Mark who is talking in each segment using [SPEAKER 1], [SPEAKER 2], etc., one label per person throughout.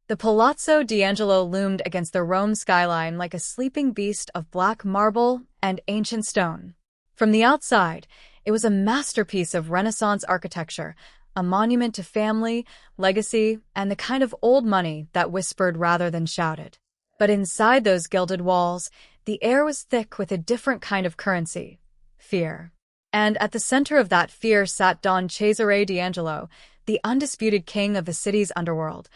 [SPEAKER 1] The Palazzo D'Angelo loomed against the Rome skyline like a sleeping beast of black marble and ancient stone. From the outside, it was a masterpiece of Renaissance architecture, a monument to family, legacy, and the kind of old money that whispered rather than shouted. But inside those gilded walls, the air was thick with a different kind of currency: fear. And at the center of that fear sat Don Cesare D'Angelo, the undisputed king of the city's underworld.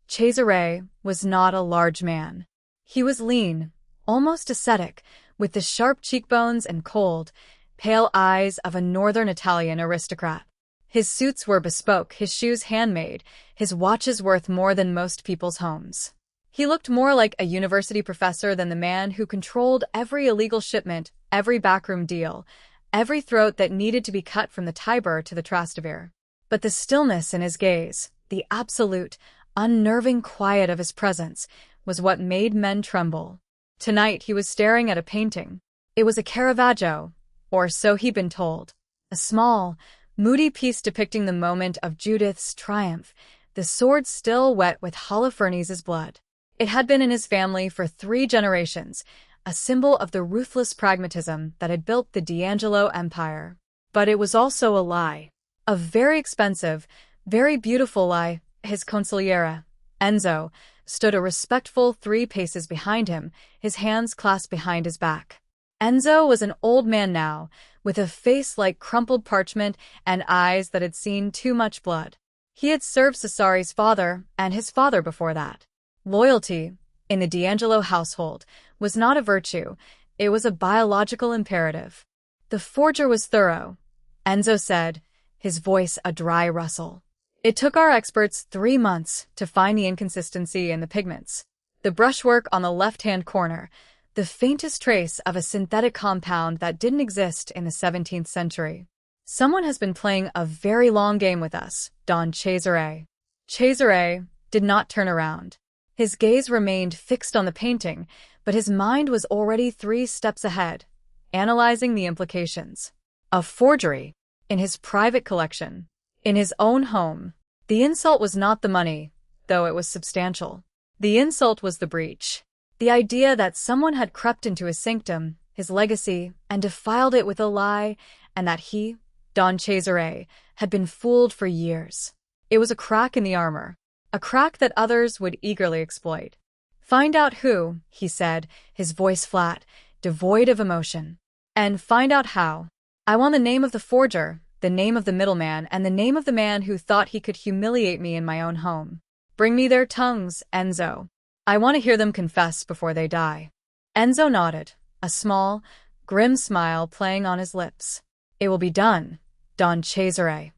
[SPEAKER 1] Cesare was not a large man. He was lean, almost ascetic, with the sharp cheekbones and cold, pale eyes of a northern Italian aristocrat. His suits were bespoke, his shoes handmade, his watches worth more than most people's homes. He looked more like a university professor than the man who controlled every illegal shipment, every backroom deal, every throat that needed to be cut from the Tiber to the Trastevere. But the stillness in his gaze, the absolute, unnerving quiet of his presence, was what made men tremble. Tonight he was staring at a painting. It was a Caravaggio, or so he'd been told. A small, moody piece depicting the moment of Judith's triumph, the sword still wet with Holofernes' blood. It had been in his family for 3 generations, a symbol of the ruthless pragmatism that had built the D'Angelo empire. But it was also a lie. A very expensive, very beautiful lie. His consigliere, Enzo, stood a respectful 3 paces behind him, his hands clasped behind his back. Enzo was an old man now, with a face like crumpled parchment and eyes that had seen too much blood. He had served Cesari's father and his father before that. Loyalty, in the D'Angelo household, was not a virtue, it was a biological imperative. The forger was thorough, Enzo said, his voice a dry rustle. It took our experts 3 months to find the inconsistency in the pigments. The brushwork on the left-hand corner, the faintest trace of a synthetic compound that didn't exist in the 17th century. Someone has been playing a very long game with us, Don Cesare. Cesare did not turn around. His gaze remained fixed on the painting, but his mind was already 3 steps ahead, analyzing the implications. A forgery, in his private collection, in his own home. The insult was not the money, though it was substantial. The insult was the breach. The idea that someone had crept into his sanctum, his legacy, and defiled it with a lie, and that he, Don Cesare, had been fooled for years. It was a crack in the armor, a crack that others would eagerly exploit. Find out who, he said, his voice flat, devoid of emotion. And find out how. I want the name of the forger, the name of the middleman, and the name of the man who thought he could humiliate me in my own home. Bring me their tongues, Enzo. I want to hear them confess before they die. Enzo nodded, a small, grim smile playing on his lips. It will be done, Don Cesare.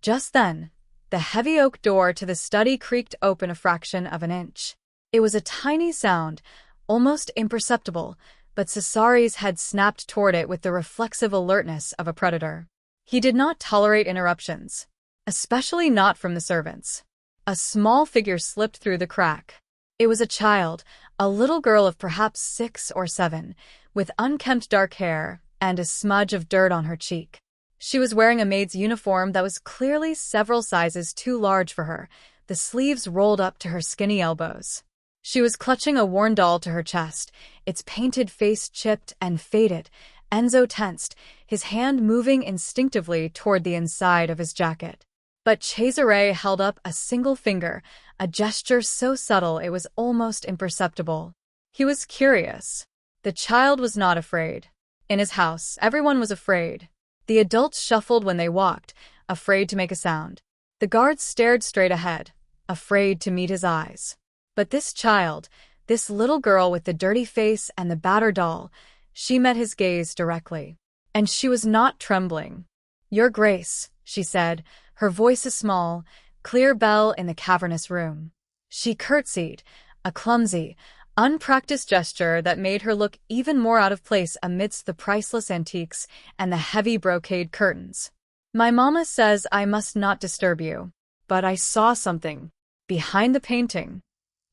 [SPEAKER 1] Just then, the heavy oak door to the study creaked open a fraction of an inch. It was a tiny sound, almost imperceptible, but Cesari's head snapped toward it with the reflexive alertness of a predator. He did not tolerate interruptions, especially not from the servants. A small figure slipped through the crack. It was a child, a little girl of perhaps 6 or 7, with unkempt dark hair and a smudge of dirt on her cheek. She was wearing a maid's uniform that was clearly several sizes too large for her, the sleeves rolled up to her skinny elbows. She was clutching a worn doll to her chest, its painted face chipped and faded. Enzo tensed, his hand moving instinctively toward the inside of his jacket. But Cesare held up a single finger, a gesture so subtle it was almost imperceptible. He was curious. The child was not afraid. In his house, everyone was afraid. The adults shuffled when they walked, afraid to make a sound. The guards stared straight ahead, afraid to meet his eyes. But this child, this little girl with the dirty face and the battered doll, she met his gaze directly. And she was not trembling. "Your Grace," she said, her voice a small, clear bell in the cavernous room. She curtsied, a clumsy, unpracticed gesture that made her look even more out of place amidst the priceless antiques and the heavy brocade curtains. "My mamma says I must not disturb you, but I saw something behind the painting."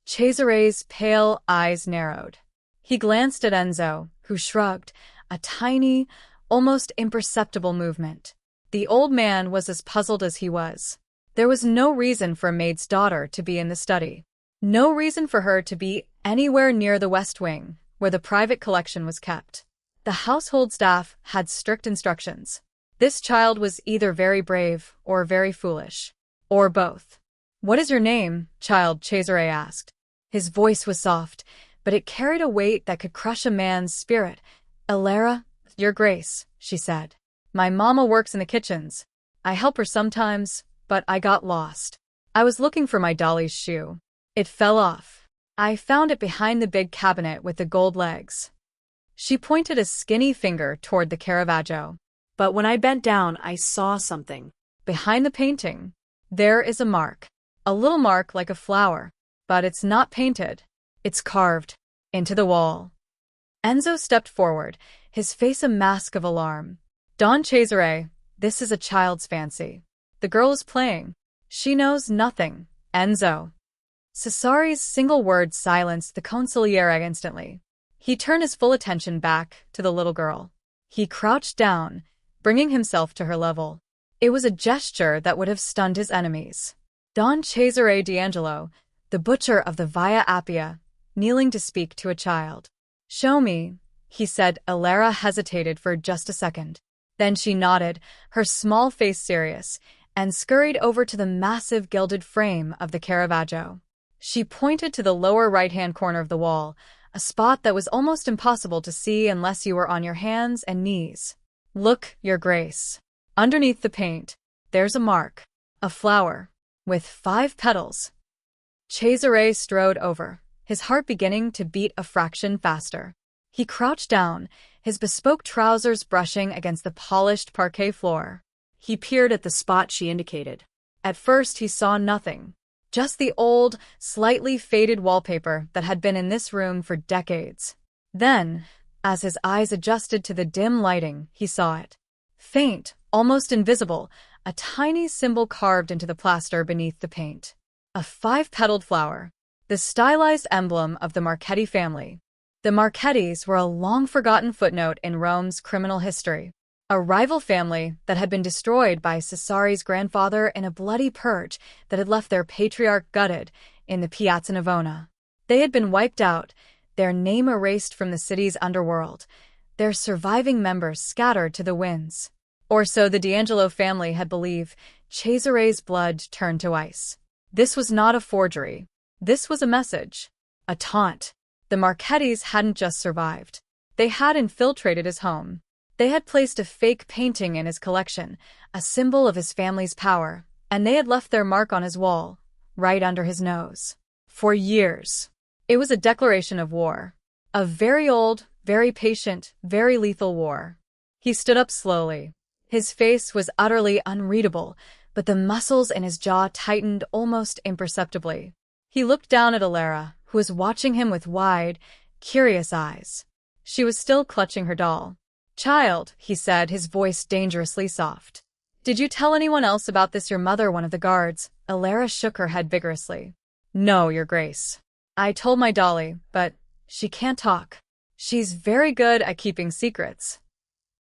[SPEAKER 1] Cesare's pale eyes narrowed. He glanced at Enzo, who shrugged, a tiny, almost imperceptible movement. The old man was as puzzled as he was. There was no reason for Maid's daughter to be in the study. No reason for her to be anywhere near the West Wing, where the private collection was kept. The household staff had strict instructions. This child was either very brave or very foolish. Or both. "What is your name, child?" Cesare asked. His voice was soft, but it carried a weight that could crush a man's spirit. "Elara, your grace," she said. "My mama works in the kitchens. I help her sometimes, but I got lost. I was looking for my dolly's shoe. It fell off. I found it behind the big cabinet with the gold legs." She pointed a skinny finger toward the Caravaggio.
[SPEAKER 2] "But when I bent down, I saw something.
[SPEAKER 1] Behind the painting, there is a mark. A little mark like a flower. But it's not painted. It's carved into the wall." Enzo stepped forward, his face a mask of alarm. "Don Cesare, this is a child's fancy. The girl is playing. She knows nothing, Enzo." Cesare's single word silenced the consigliere instantly. He turned his full attention back to the little girl. He crouched down, bringing himself to her level. It was a gesture that would have stunned his enemies. Don Cesare D'Angelo, the butcher of the Via Appia, kneeling to speak to a child. "Show me," he said. Elara hesitated for just a second. Then she nodded, her small face serious, and scurried over to the massive gilded frame of the Caravaggio. She pointed to the lower right-hand corner of the wall, a spot that was almost impossible to see unless you were on your hands and knees. "Look, your grace. Underneath the paint, there's a mark. A flower. With 5 petals." Cesare strode over, his heart beginning to beat a fraction faster. He crouched down, his bespoke trousers brushing against the polished parquet floor.
[SPEAKER 2] He peered at the spot she indicated.
[SPEAKER 1] At first he saw nothing. Just the old, slightly faded wallpaper that had been in this room for decades. Then, as his eyes adjusted to the dim lighting, he saw it. Faint, almost invisible, a tiny symbol carved into the plaster beneath the paint. A 5-petaled flower, the stylized emblem of the Marchetti family. The Marchettis were a long-forgotten footnote in Rome's criminal history. A rival family that had been destroyed by Cesare's grandfather in a bloody purge that had left their patriarch gutted in the Piazza Navona. They had been wiped out, their name erased from the city's underworld, their surviving members scattered to the winds. Or so the D'Angelo family had believed. Cesare's blood turned to ice. This was not a forgery. This was a message. A taunt. The Marchettis hadn't just survived. They had infiltrated his home. They had placed a fake painting in his collection, a symbol of his family's power, and they had left their mark on his wall, right under his nose. For years. It was a declaration of war. A very old, very patient, very lethal war. He stood up slowly. His face was utterly unreadable, but the muscles in his jaw tightened almost imperceptibly. He looked down at Elara, who was watching him with wide, curious eyes. She was still clutching her doll. "Child," he said, his voice dangerously soft. "Did you tell anyone else about this? Your mother, one of the guards?" Elara shook her head vigorously. "No, your grace. I told my dolly, but she can't talk. She's very good at keeping secrets."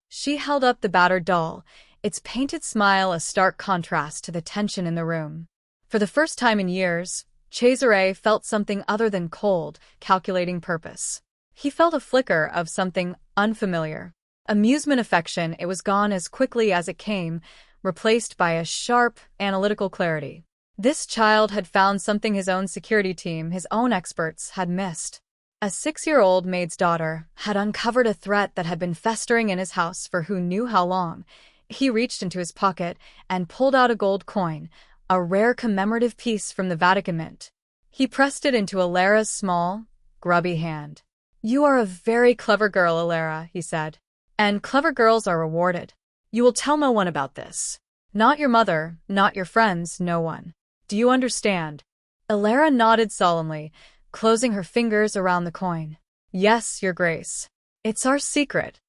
[SPEAKER 1] She held up the battered doll, its painted smile a stark contrast to the tension in the room. For the first time in years, Cesare felt something other than cold, calculating purpose. He felt a flicker of something unfamiliar. Amusement, affection. It was gone as quickly as it came, replaced by a sharp, analytical clarity. This child had found something his own security team, his own experts, had missed. A 6-year-old maid's daughter had uncovered a threat that had been festering in his house for who knew how long. He reached into his pocket and pulled out a gold coin, a rare commemorative piece from the Vatican Mint. He pressed it into Elara's small, grubby hand. "You are a very clever girl, Elara," he said. "And clever girls are rewarded. You will tell no one about this. Not your mother, not your friends, no one. Do you understand?" Elara nodded solemnly, closing her fingers around the coin. "Yes, your grace. It's our secret.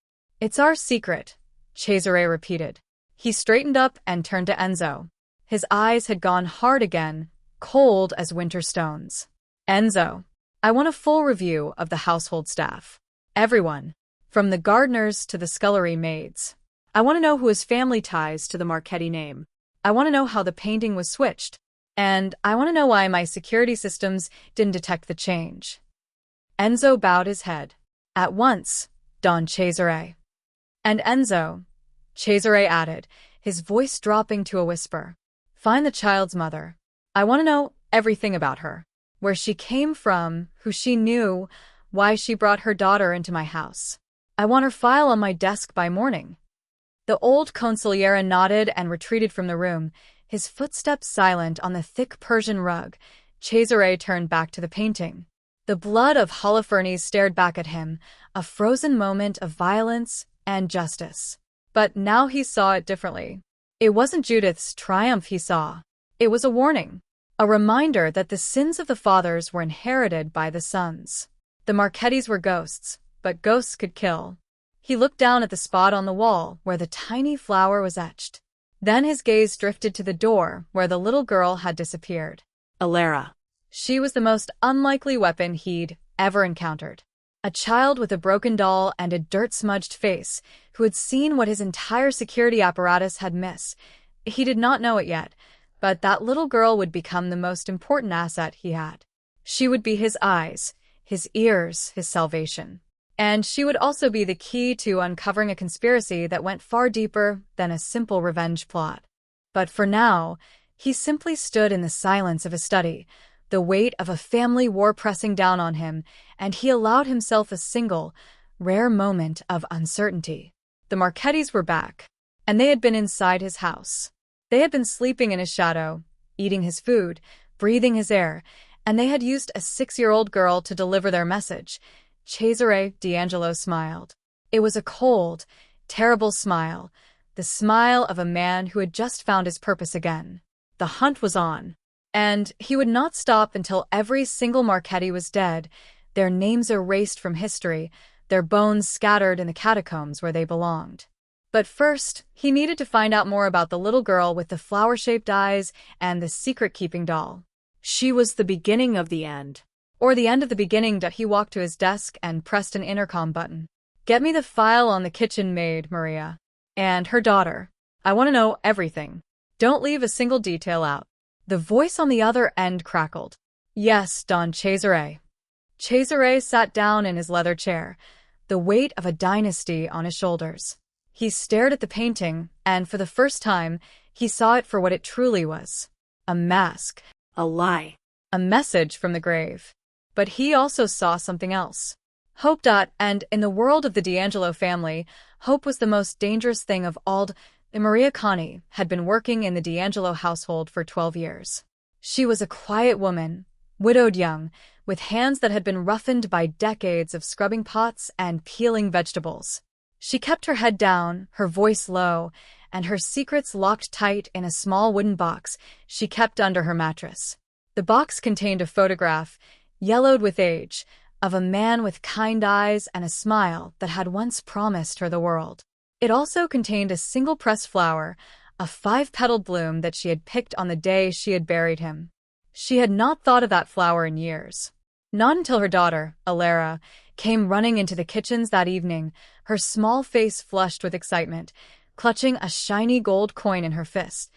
[SPEAKER 1] It's our secret," Cesare repeated. He straightened up and turned to Enzo. His eyes had gone hard again, cold as winter stones. "Enzo, I want a full review of the household staff. Everyone, from the gardeners to the scullery maids. I want to know who has family ties to the Marchetti name. I want to know how the painting was switched. And I want to know why my security systems didn't detect the change. Enzo bowed his head. At once, Don Cesare. And Enzo, Cesare added, his voice dropping to a whisper. Find the child's mother. I want to know everything about her. Where she came from, who she knew, why she brought her daughter into my house. I want her file on my desk by morning. The old consigliere nodded and retreated from the room, his footsteps silent on the thick Persian rug. Cesare turned back to the painting. The blood of Holofernes stared back at him, a frozen moment of violence and justice. But now he saw it differently. It wasn't Judith's triumph he saw. It was a warning. A reminder that the sins of the fathers were inherited by the sons. The Marchettis were ghosts, but ghosts could kill. He looked down at the spot on the wall where the tiny flower was etched. Then his gaze drifted to the door where the little girl had disappeared.
[SPEAKER 2] Alara.
[SPEAKER 1] She was the most unlikely weapon he'd ever encountered. A child with a broken doll and a dirt-smudged face, who had seen what his entire security apparatus had missed. He did not know it yet, but that little girl would become the most important asset he had. She would be his eyes, his ears, his salvation. And she would also be the key to uncovering a conspiracy that went far deeper than a simple revenge plot. But for now, he simply stood in the silence of a study, the weight of a family war pressing down on him, and he allowed himself a single, rare moment of uncertainty. The Marchettis were back, and they had been inside his house. They had been sleeping in his shadow, eating his food, breathing his air, and they had used a 6-year-old girl to deliver their message. Cesare D'Angelo smiled. It was a cold, terrible smile, the smile of a man who had just found his purpose again. The hunt was on. And he would not stop until every single Marchetti was dead, their names erased from history, their bones scattered in the catacombs where they belonged. But first, he needed to find out more about the little girl with the flower-shaped eyes and the secret-keeping doll.
[SPEAKER 2] She was the beginning of the end.
[SPEAKER 1] Or the end of the beginning. He walked to his desk and pressed an intercom button. Get me the file on the kitchen maid, Maria. And her daughter. I want to know everything. Don't leave a single detail out. The voice on the other end crackled. Yes, Don Cesare. Cesare sat down in his leather chair, the weight of a dynasty on his shoulders. He stared at the painting, and for the first time, he saw it for what it truly was. A mask.
[SPEAKER 2] A lie.
[SPEAKER 1] A message from the grave. But he also saw something else. Hope. And in the world of the D'Angelo family, hope was the most dangerous thing of all. Maria Connie had been working in the D'Angelo household for 12 years. She was a quiet woman, widowed young, with hands that had been roughened by decades of scrubbing pots and peeling vegetables. She kept her head down, her voice low, and her secrets locked tight in a small wooden box she kept under her mattress. The box contained a photograph, yellowed with age, of a man with kind eyes and a smile that had once promised her the world. It also contained a single pressed flower, a 5-petaled bloom that she had picked on the day she had buried him. She had not thought of that flower in years. Not until her daughter, Alara, came running into the kitchens that evening, her small face flushed with excitement, clutching a shiny gold coin in her fist.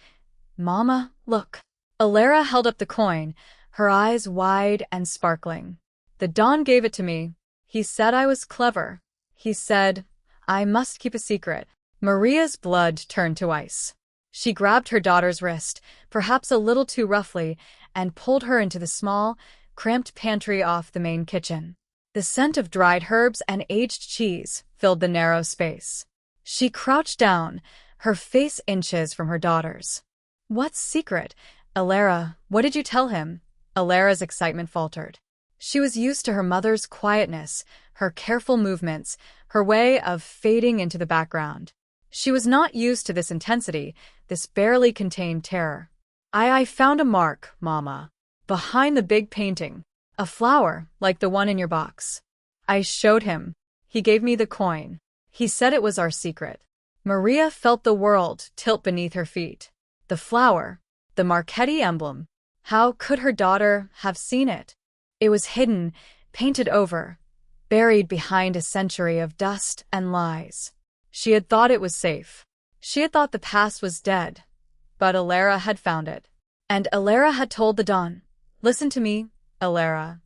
[SPEAKER 1] Mama, look. Alara held up the coin, her eyes wide and sparkling. The Don gave it to me. He said I was clever. He said I must keep a secret. Maria's blood turned to ice. She grabbed her daughter's wrist, perhaps a little too roughly, and pulled her into the small, cramped pantry off the main kitchen. The scent of dried herbs and aged cheese filled the narrow space. She crouched down, her face inches from her daughter's. What secret? Alara, what did you tell him? Alara's excitement faltered. She was used to her mother's quietness, her careful movements, her way of fading into the background. She was not used to this intensity, this barely contained terror. I found a mark, Mama. Behind the big painting. A flower, like the one in your box. I showed him. He gave me the coin. He said it was our secret. Maria felt the world tilt beneath her feet. The flower. The Marchetti emblem. How could her daughter have seen it? It was hidden, painted over, buried behind a century of dust and lies. She had thought it was safe. She had thought the past was dead. But Alara had found it. And Alara had told the Dawn. Listen to me, Alara.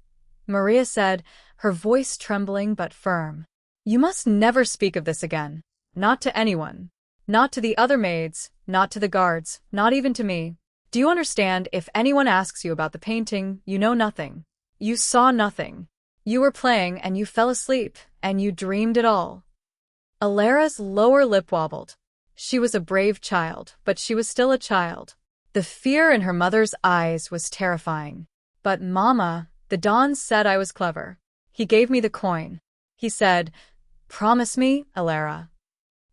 [SPEAKER 1] Maria said, her voice trembling but firm. You must never speak of this again. Not to anyone. Not to the other maids, not to the guards, not even to me. Do you understand? If anyone asks you about the painting, you know nothing. You saw nothing. You were playing and you fell asleep, and you dreamed it all. Alara's lower lip wobbled. She was a brave child, but she was still a child. The fear in her mother's eyes was terrifying. But Mama, the Don said I was clever. He gave me the coin. He said, promise me, Alara.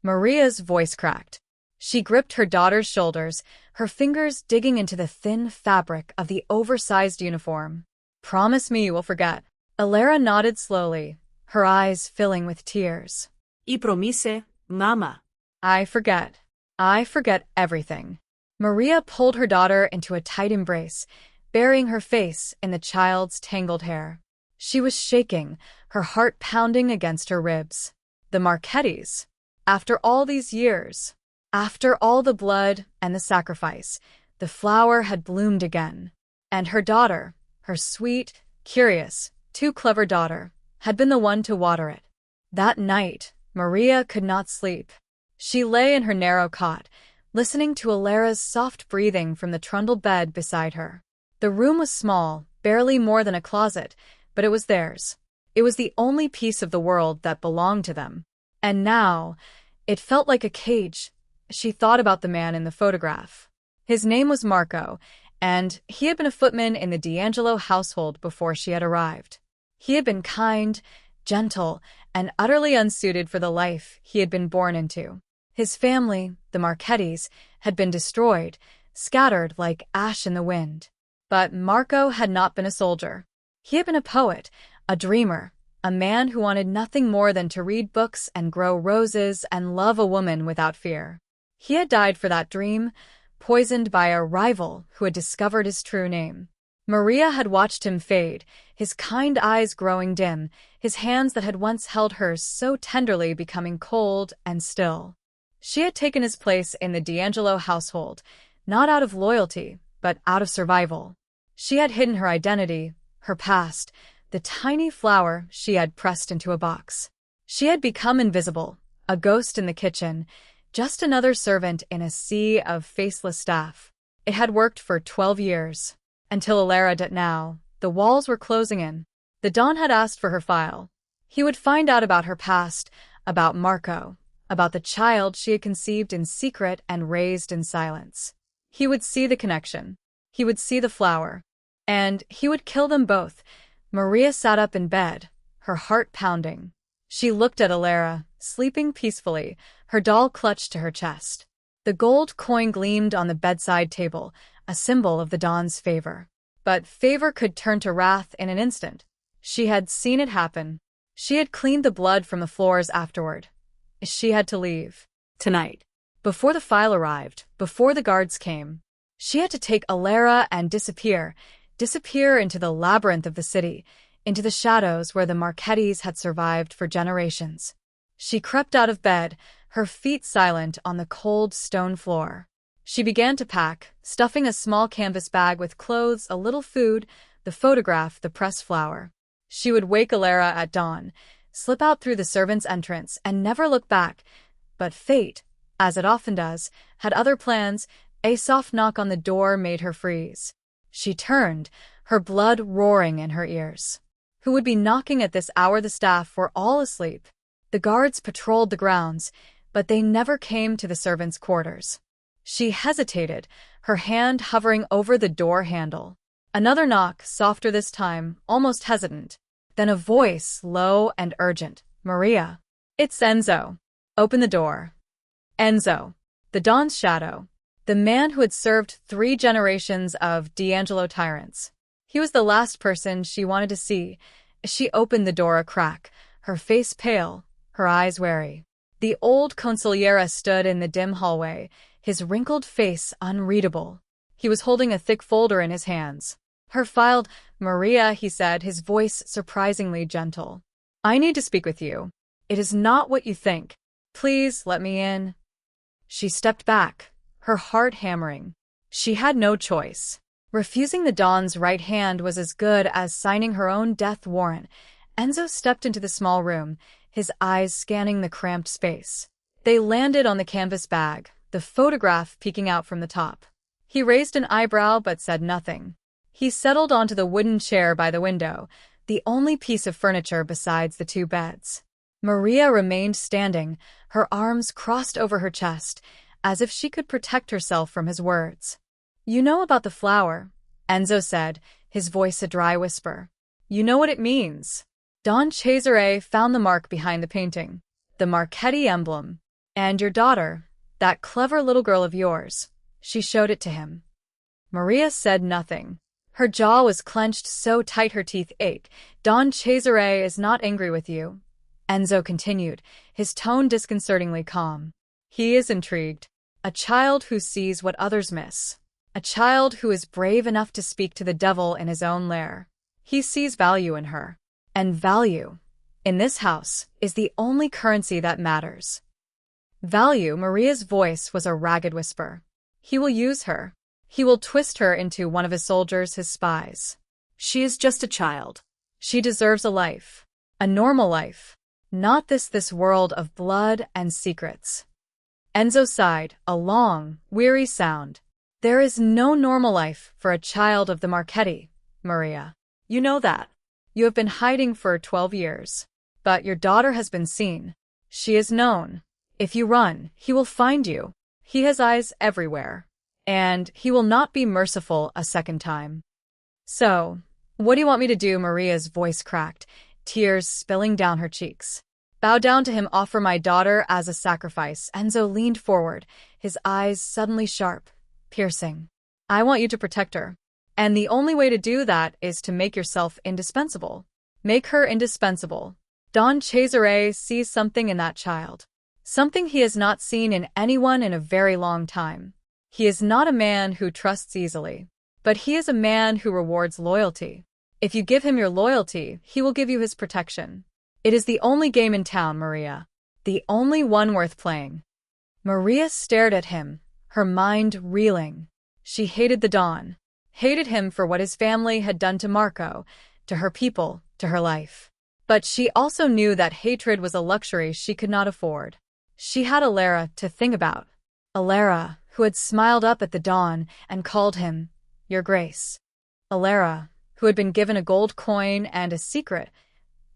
[SPEAKER 1] Maria's voice cracked. She gripped her daughter's shoulders, her fingers digging into the thin fabric of the oversized uniform. Promise me you will forget. Alara nodded slowly, her eyes filling with tears.
[SPEAKER 2] Y promise, Mama.
[SPEAKER 1] I forget. I forget everything. Maria pulled her daughter into a tight embrace, burying her face in the child's tangled hair. She was shaking, her heart pounding against her ribs. The Marchettis. After all these years, after all the blood and the sacrifice, the flower had bloomed again. And her daughter, her sweet, curious, too clever daughter, had been the one to water it. That night, Maria could not sleep. She lay in her narrow cot, listening to Alara's soft breathing from the trundle bed beside her. The room was small, barely more than a closet, but it was theirs. It was the only piece of the world that belonged to them. And now, it felt like a cage. She thought about the man in the photograph. His name was Marco, and he had been a footman in the D'Angelo household before she had arrived. He had been kind, gentle, and utterly unsuited for the life he had been born into. His family, the Marchettis, had been destroyed, scattered like ash in the wind. But Marco had not been a soldier. He had been a poet, a dreamer, a man who wanted nothing more than to read books and grow roses and love a woman without fear. He had died for that dream, poisoned by a rival who had discovered his true name. Maria had watched him fade, his kind eyes growing dim, his hands that had once held hers so tenderly becoming cold and still. She had taken his place in the D'Angelo household, not out of loyalty, but out of survival. She had hidden her identity, her past, the tiny flower she had pressed into a box. She had become invisible, a ghost in the kitchen, just another servant in a sea of faceless staff. It had worked for 12 years. Until Alara did now, the walls were closing in. The Don had asked for her file. He would find out about her past, about Marco, about the child she had conceived in secret and raised in silence. He would see the connection. He would see the flower. And he would kill them both. Maria sat up in bed, her heart pounding. She looked at Alara, sleeping peacefully, her doll clutched to her chest. The gold coin gleamed on the bedside table, a symbol of the Don's favor. But favor could turn to wrath in an instant. She had seen it happen. She had cleaned the blood from the floors afterward. She had to leave. Tonight. Before the file arrived, before the guards came, she had to take Alara and disappear into the labyrinth of the city, into the shadows where the Marchettis had survived for generations. She crept out of bed, her feet silent on the cold stone floor. She began to pack, stuffing a small canvas bag with clothes, a little food, the photograph, the pressed flower. She would wake Alara at dawn, slip out through the servants' entrance, and never look back. But fate, as it often does, had other plans. A soft knock on the door made her freeze. She turned, her blood roaring in her ears. Who would be knocking at this hour? The staff were all asleep. The guards patrolled the grounds, but they never came to the servants' quarters. She hesitated, her hand hovering over the door handle. Another knock, softer this time, almost hesitant. Then a voice, low and urgent. Maria. It's Enzo. Open the door. Enzo. The Don's shadow. The man who had served 3 generations of D'Angelo tyrants. He was the last person she wanted to see. She opened the door a crack, her face pale, her eyes wary. The old consigliere stood in the dim hallway, his wrinkled face unreadable. He was holding a thick folder in his hands. Her filed, Maria, he said, his voice surprisingly gentle. I need to speak with you. It is not what you think. Please let me in. She stepped back, her heart hammering. She had no choice. Refusing the Don's right hand was as good as signing her own death warrant. Enzo stepped into the small room, his eyes scanning the cramped space. They landed on the canvas bag, the photograph peeking out from the top. He raised an eyebrow but said nothing. He settled onto the wooden chair by the window, the only piece of furniture besides the two beds. Maria remained standing, her arms crossed over her chest, as if she could protect herself from his words. "You know about the flower," Enzo said, his voice a dry whisper. "You know what it means." Don Cesare found the mark behind the painting, the Marchetti emblem. "And your daughter, that clever little girl of yours," she showed it to him. Maria said nothing. Her jaw was clenched so tight her teeth ached. "Don Cesare is not angry with you," Enzo continued, his tone disconcertingly calm. "He is intrigued. A child who sees what others miss. A child who is brave enough to speak to the devil in his own lair. He sees value in her. And value, in this house, is the only currency that matters." Value, Maria's voice was a ragged whisper. "He will use her. He will twist her into one of his soldiers, his spies.
[SPEAKER 2] She is just a child.
[SPEAKER 1] She deserves a life. A normal life. Not this world of blood and secrets." Enzo sighed, a long, weary sound. "There is no normal life for a child of the Marchetti, Maria. You know that. You have been hiding for 12 years. But your daughter has been seen. She is known. If you run, he will find you. He has eyes everywhere. And he will not be merciful a second time." "So, what do you want me to do?" Maria's voice cracked, tears spilling down her cheeks. "Bow down to him, offer my daughter as a sacrifice." Enzo leaned forward, his eyes suddenly sharp, piercing. "I want you to protect her. And the only way to do that is to make yourself indispensable. Make her indispensable." Don Cesare sees something in that child. Something he has not seen in anyone in a very long time. He is not a man who trusts easily. But he is a man who rewards loyalty. If you give him your loyalty, he will give you his protection. It is the only game in town, Maria. The only one worth playing. Maria stared at him, her mind reeling. She hated the Don. Hated him for what his family had done to Marco, to her people, to her life. But she also knew that hatred was a luxury she could not afford. She had Alara to think about. Alara, who had smiled up at the Don and called him, "Your Grace." Alara, who had been given a gold coin and a secret.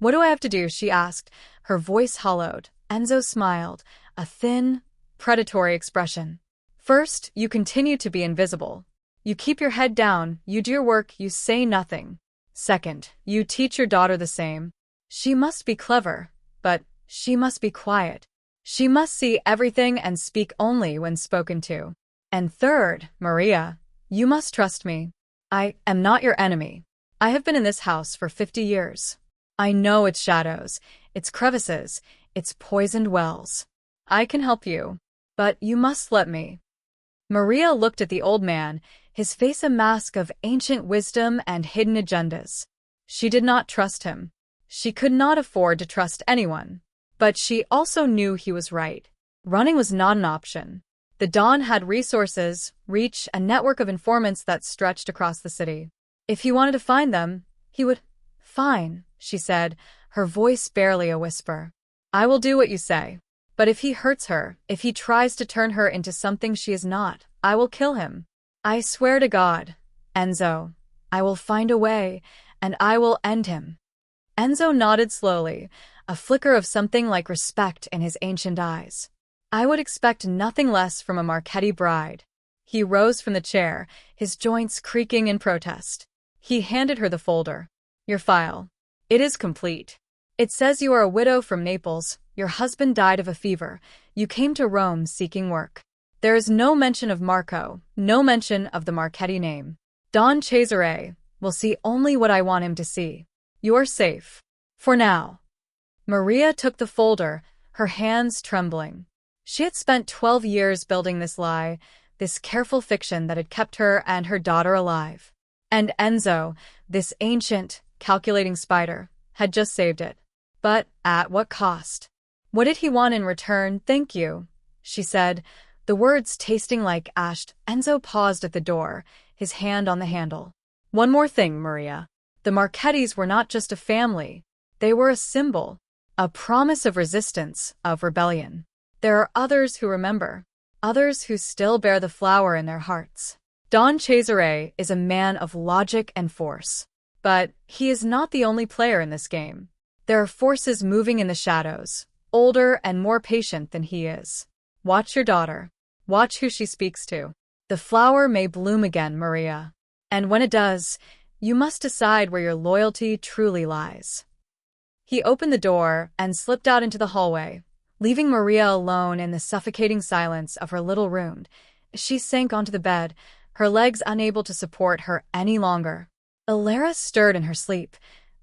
[SPEAKER 1] "What do I have to do?" she asked, her voice hollowed. Enzo smiled, a thin, predatory expression. "First, you continue to be invisible. You keep your head down, you do your work, you say nothing. Second, you teach your daughter the same. She must be clever, but she must be quiet. She must see everything and speak only when spoken to. And third, Maria, you must trust me. I am not your enemy. I have been in this house for 50 years. I know its shadows, its crevices, its poisoned wells. I can help you, but you must let me." Maria looked at the old man, his face a mask of ancient wisdom and hidden agendas. She did not trust him. She could not afford to trust anyone. But she also knew he was right. Running was not an option. The Don had resources, reach, a network of informants that stretched across the city. If he wanted to find them, he would. "Fine," she said, her voice barely a whisper. "I will do what you say. But if he hurts her, if he tries to turn her into something she is not, I will kill him. I swear to God, Enzo, I will find a way, and I will end him." Enzo nodded slowly, a flicker of something like respect in his ancient eyes. "I would expect nothing less from a Marchetti bride." He rose from the chair, his joints creaking in protest. He handed her the folder. "Your file. It is complete. It says you are a widow from Naples, your husband died of a fever, you came to Rome seeking work. There is no mention of Marco, no mention of the Marchetti name. Don Cesare will see only what I want him to see. You are safe. For now." Maria took the folder, her hands trembling. She had spent 12 years building this lie, this careful fiction that had kept her and her daughter alive. And Enzo, this ancient, calculating spider, had just saved it. But at what cost? What did he want in return? "Thank you," she said, the words tasting like ash. Enzo paused at the door, his hand on the handle. "One more thing, Maria. The Marchettis were not just a family. They were a symbol, a promise of resistance, of rebellion. There are others who remember, others who still bear the flower in their hearts. Don Cesare is a man of logic and force. But he is not the only player in this game. There are forces moving in the shadows, older and more patient than he is. Watch your daughter. Watch who she speaks to. The flower may bloom again, Maria. And when it does, you must decide where your loyalty truly lies." He opened the door and slipped out into the hallway, leaving Maria alone in the suffocating silence of her little room. She sank onto the bed, her legs unable to support her any longer. Alara stirred in her sleep,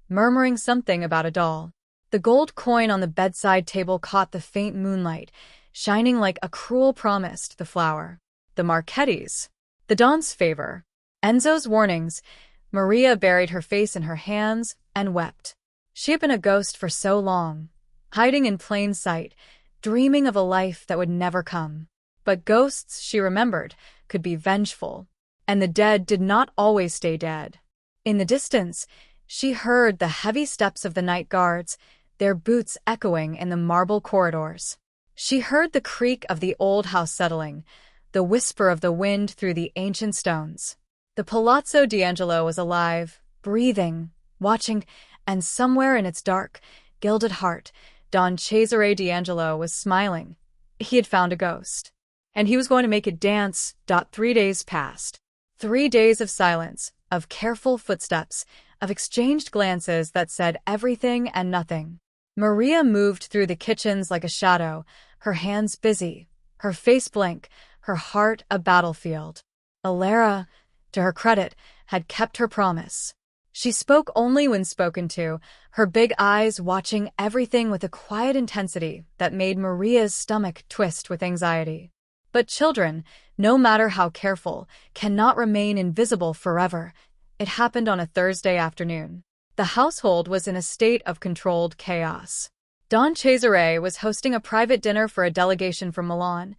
[SPEAKER 1] murmuring something about a doll. The gold coin on the bedside table caught the faint moonlight, shining like a cruel promise to the flower. The Marchettis. The Don's favor. Enzo's warnings. Maria buried her face in her hands and wept. She had been a ghost for so long, hiding in plain sight, dreaming of a life that would never come. But ghosts, she remembered, could be vengeful, and the dead did not always stay dead. In the distance, she heard the heavy steps of the night guards, their boots echoing in the marble corridors. She heard the creak of the old house settling, the whisper of the wind through the ancient stones. The Palazzo D'Angelo was alive, breathing, watching, and somewhere in its dark, gilded heart, Don Cesare D'Angelo was smiling. He had found a ghost. And he was going to make it dance. 3 days passed. 3 days of silence, of careful footsteps, of exchanged glances that said everything and nothing. Maria moved through the kitchens like a shadow, her hands busy, her face blank, her heart a battlefield. Alara, to her credit, had kept her promise. She spoke only when spoken to, her big eyes watching everything with a quiet intensity that made Maria's stomach twist with anxiety. But children, no matter how careful, cannot remain invisible forever. It happened on a Thursday afternoon. The household was in a state of controlled chaos. Don Cesare was hosting a private dinner for a delegation from Milan,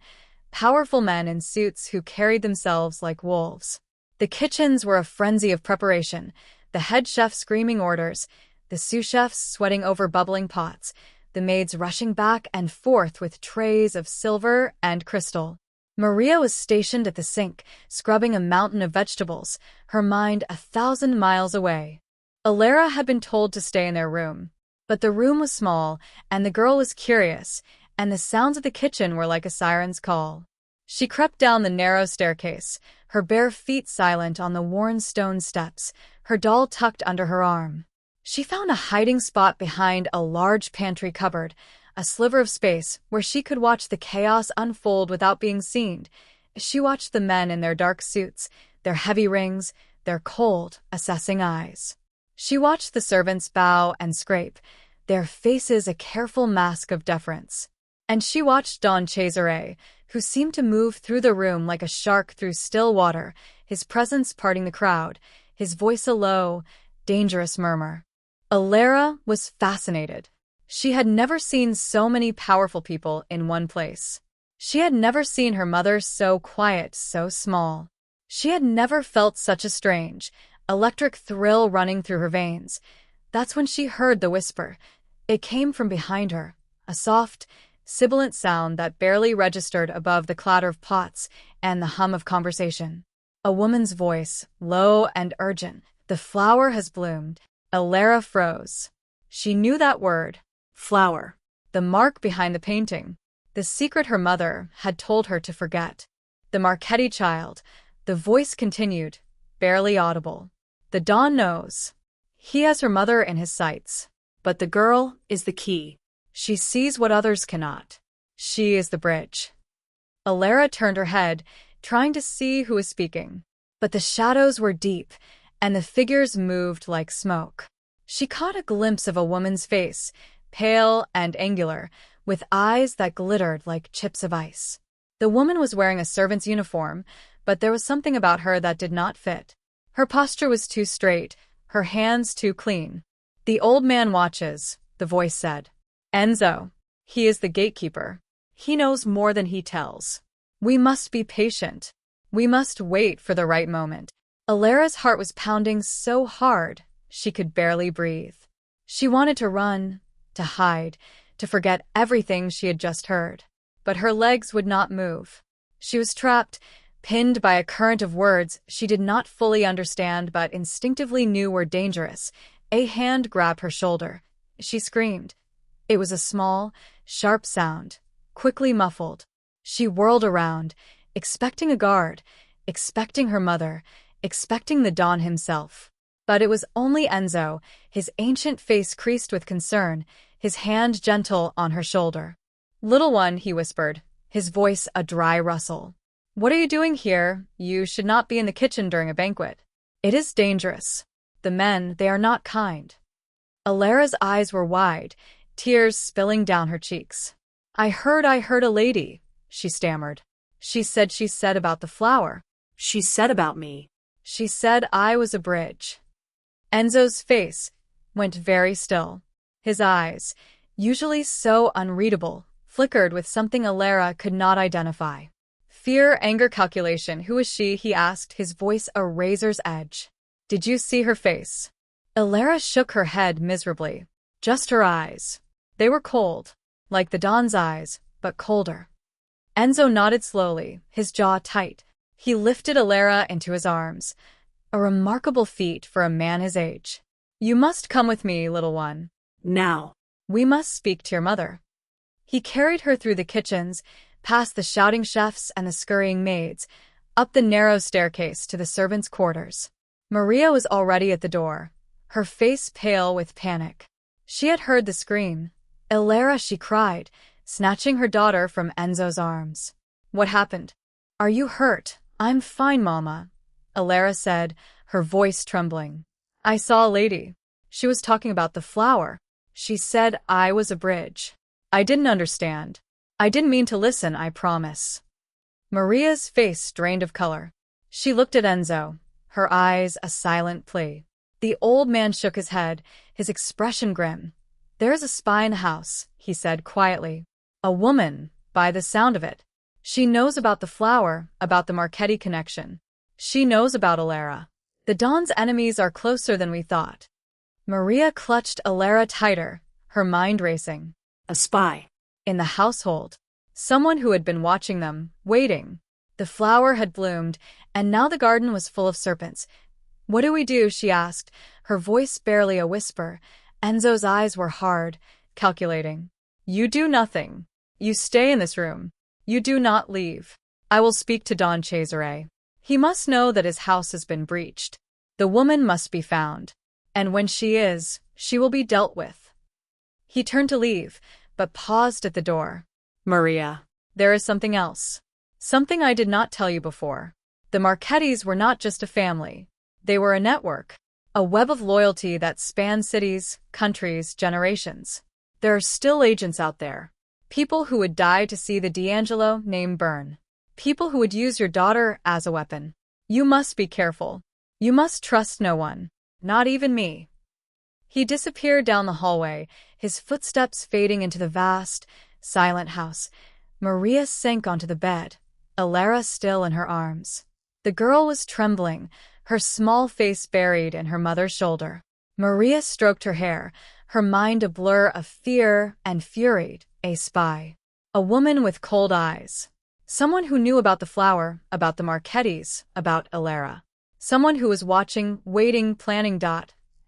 [SPEAKER 1] powerful men in suits who carried themselves like wolves. The kitchens were a frenzy of preparation, the head chef screaming orders, the sous chefs sweating over bubbling pots, the maids rushing back and forth with trays of silver and crystal. Maria was stationed at the sink, scrubbing a mountain of vegetables, her mind 1,000 miles away. Alara had been told to stay in their room, but the room was small, and the girl was curious, and the sounds of the kitchen were like a siren's call. She crept down the narrow staircase, her bare feet silent on the worn stone steps, her doll tucked under her arm. She found a hiding spot behind a large pantry cupboard, a sliver of space where she could watch the chaos unfold without being seen. She watched the men in their dark suits, their heavy rings, their cold, assessing eyes. She watched the servants bow and scrape, their faces a careful mask of deference. And she watched Don Cesare, who seemed to move through the room like a shark through still water, his presence parting the crowd, his voice a low, dangerous murmur. Alara was fascinated. She had never seen so many powerful people in one place. She had never seen her mother so quiet, so small. She had never felt such a strange, electric thrill running through her veins. That's when she heard the whisper. It came from behind her, a soft, sibilant sound that barely registered above the clatter of pots and the hum of conversation. A woman's voice, low and urgent. "The flower has bloomed." Alara froze. She knew that word. Flower. The mark behind the painting. The secret her mother had told her to forget. The Marchetti child. The voice continued, barely audible. The Don knows. He has her mother in his sights. But the girl is the key. She sees what others cannot. She is the bridge. Alara turned her head, trying to see who was speaking. But the shadows were deep, and the figures moved like smoke. She caught a glimpse of a woman's face, pale and angular, with eyes that glittered like chips of ice. The woman was wearing a servant's uniform, but there was something about her that did not fit. Her posture was too straight, her hands too clean. "The old man watches," the voice said. "Enzo. He is the gatekeeper. He knows more than he tells. We must be patient. We must wait for the right moment." Alara's heart was pounding so hard she could barely breathe. She wanted to run, to hide, to forget everything she had just heard. But her legs would not move. She was trapped, pinned by a current of words she did not fully understand but instinctively knew were dangerous. A hand grabbed her shoulder. She screamed. It was a small, sharp sound, quickly muffled. She whirled around, expecting a guard, expecting her mother, expecting the Don himself. But it was only Enzo, his ancient face creased with concern, his hand gentle on her shoulder. "Little one," he whispered, his voice a dry rustle. "What are you doing here? You should not be in the kitchen during a banquet. It is dangerous. The men, they are not kind." Alara's eyes were wide, tears spilling down her cheeks. I heard a lady," she stammered. She said about the flower.
[SPEAKER 2] She said about me.
[SPEAKER 1] She said I was a bridge." Enzo's face went very still. His eyes, usually so unreadable, flickered with something Alara could not identify. Fear, anger, calculation. "Who is she?" he asked, his voice a razor's edge. "Did you see her face?" Alara shook her head miserably. Just her eyes. They were cold, like the Don's eyes, but colder. Enzo nodded slowly, his jaw tight. He lifted Alara into his arms. A remarkable feat for a man his age. "You must come with me, little one.
[SPEAKER 2] Now.
[SPEAKER 1] We must speak to your mother." He carried her through the kitchens, past the shouting chefs and the scurrying maids, up the narrow staircase to the servants' quarters. Maria was already at the door, her face pale with panic. She had heard the scream. "Alara," she cried, snatching her daughter from Enzo's arms. "What happened? Are you hurt?" "I'm fine, Mama," Alara said, her voice trembling. "I saw a lady. She was talking about the flower. She said I was a bridge. I didn't understand. I didn't mean to listen, I promise." Maria's face drained of color. She looked at Enzo, her eyes a silent plea. The old man shook his head, his expression grim. "There is a spy in the house," he said quietly. "A woman, by the sound of it. She knows about the flower, about the Marchetti connection. She knows about Alara. The Don's enemies are closer than we thought." Maria clutched Alara tighter, her mind racing.
[SPEAKER 2] A spy.
[SPEAKER 1] In the household. Someone who had been watching them, waiting. The flower had bloomed, and now the garden was full of serpents. "What do we do?" she asked, her voice barely a whisper. Enzo's eyes were hard, calculating. "You do nothing. You stay in this room. You do not leave. I will speak to Don Cesare. He must know that his house has been breached. The woman must be found. And when she is, she will be dealt with." He turned to leave, but paused at the door.
[SPEAKER 2] "Maria.
[SPEAKER 1] There is something else. Something I did not tell you before. The Marchettis were not just a family. They were a network. A web of loyalty that spanned cities, countries, generations. There are still agents out there. People who would die to see the D'Angelo name burn. People who would use your daughter as a weapon. You must be careful. You must trust no one. Not even me." He disappeared down the hallway, his footsteps fading into the vast, silent house. Maria sank onto the bed, Alara still in her arms. The girl was trembling, her small face buried in her mother's shoulder. Maria stroked her hair, her mind a blur of fear and fury. A spy. A woman with cold eyes. Someone who knew about the flower, about the Marchettis, about Alara. Someone who was watching, waiting, planning.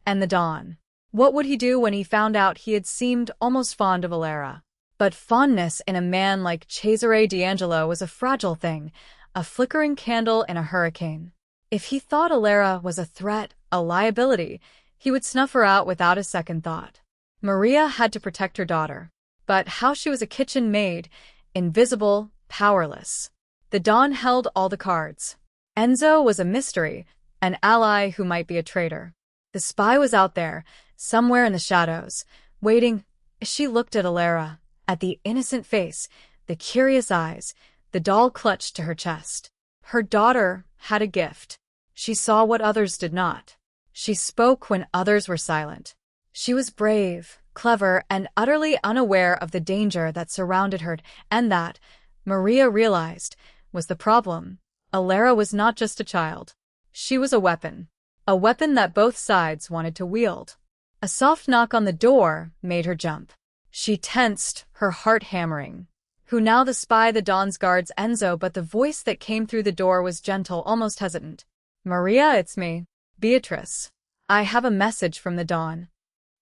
[SPEAKER 1] And the Don. What would he do when he found out he had seemed almost fond of Alara? But fondness in a man like Cesare D'Angelo was a fragile thing, a flickering candle in a hurricane. If he thought Alara was a threat, a liability, he would snuff her out without a second thought. Maria had to protect her daughter. But how she was a kitchen maid, invisible, powerless. The Don held all the cards. Enzo was a mystery, an ally who might be a traitor. The spy was out there, somewhere in the shadows, waiting. She looked at Alara, at the innocent face, the curious eyes, the doll clutched to her chest. Her daughter had a gift. She saw what others did not. She spoke when others were silent. She was brave, clever, and utterly unaware of the danger that surrounded her, and that, Maria realized, was the problem. Alara was not just a child. She was a weapon. A weapon that both sides wanted to wield. A soft knock on the door made her jump. She tensed, her heart hammering. Who now? The spy, the Dawn's guards, Enzo, but the voice that came through the door was gentle, almost hesitant. Maria, it's me. Beatrice. I have a message from the Dawn.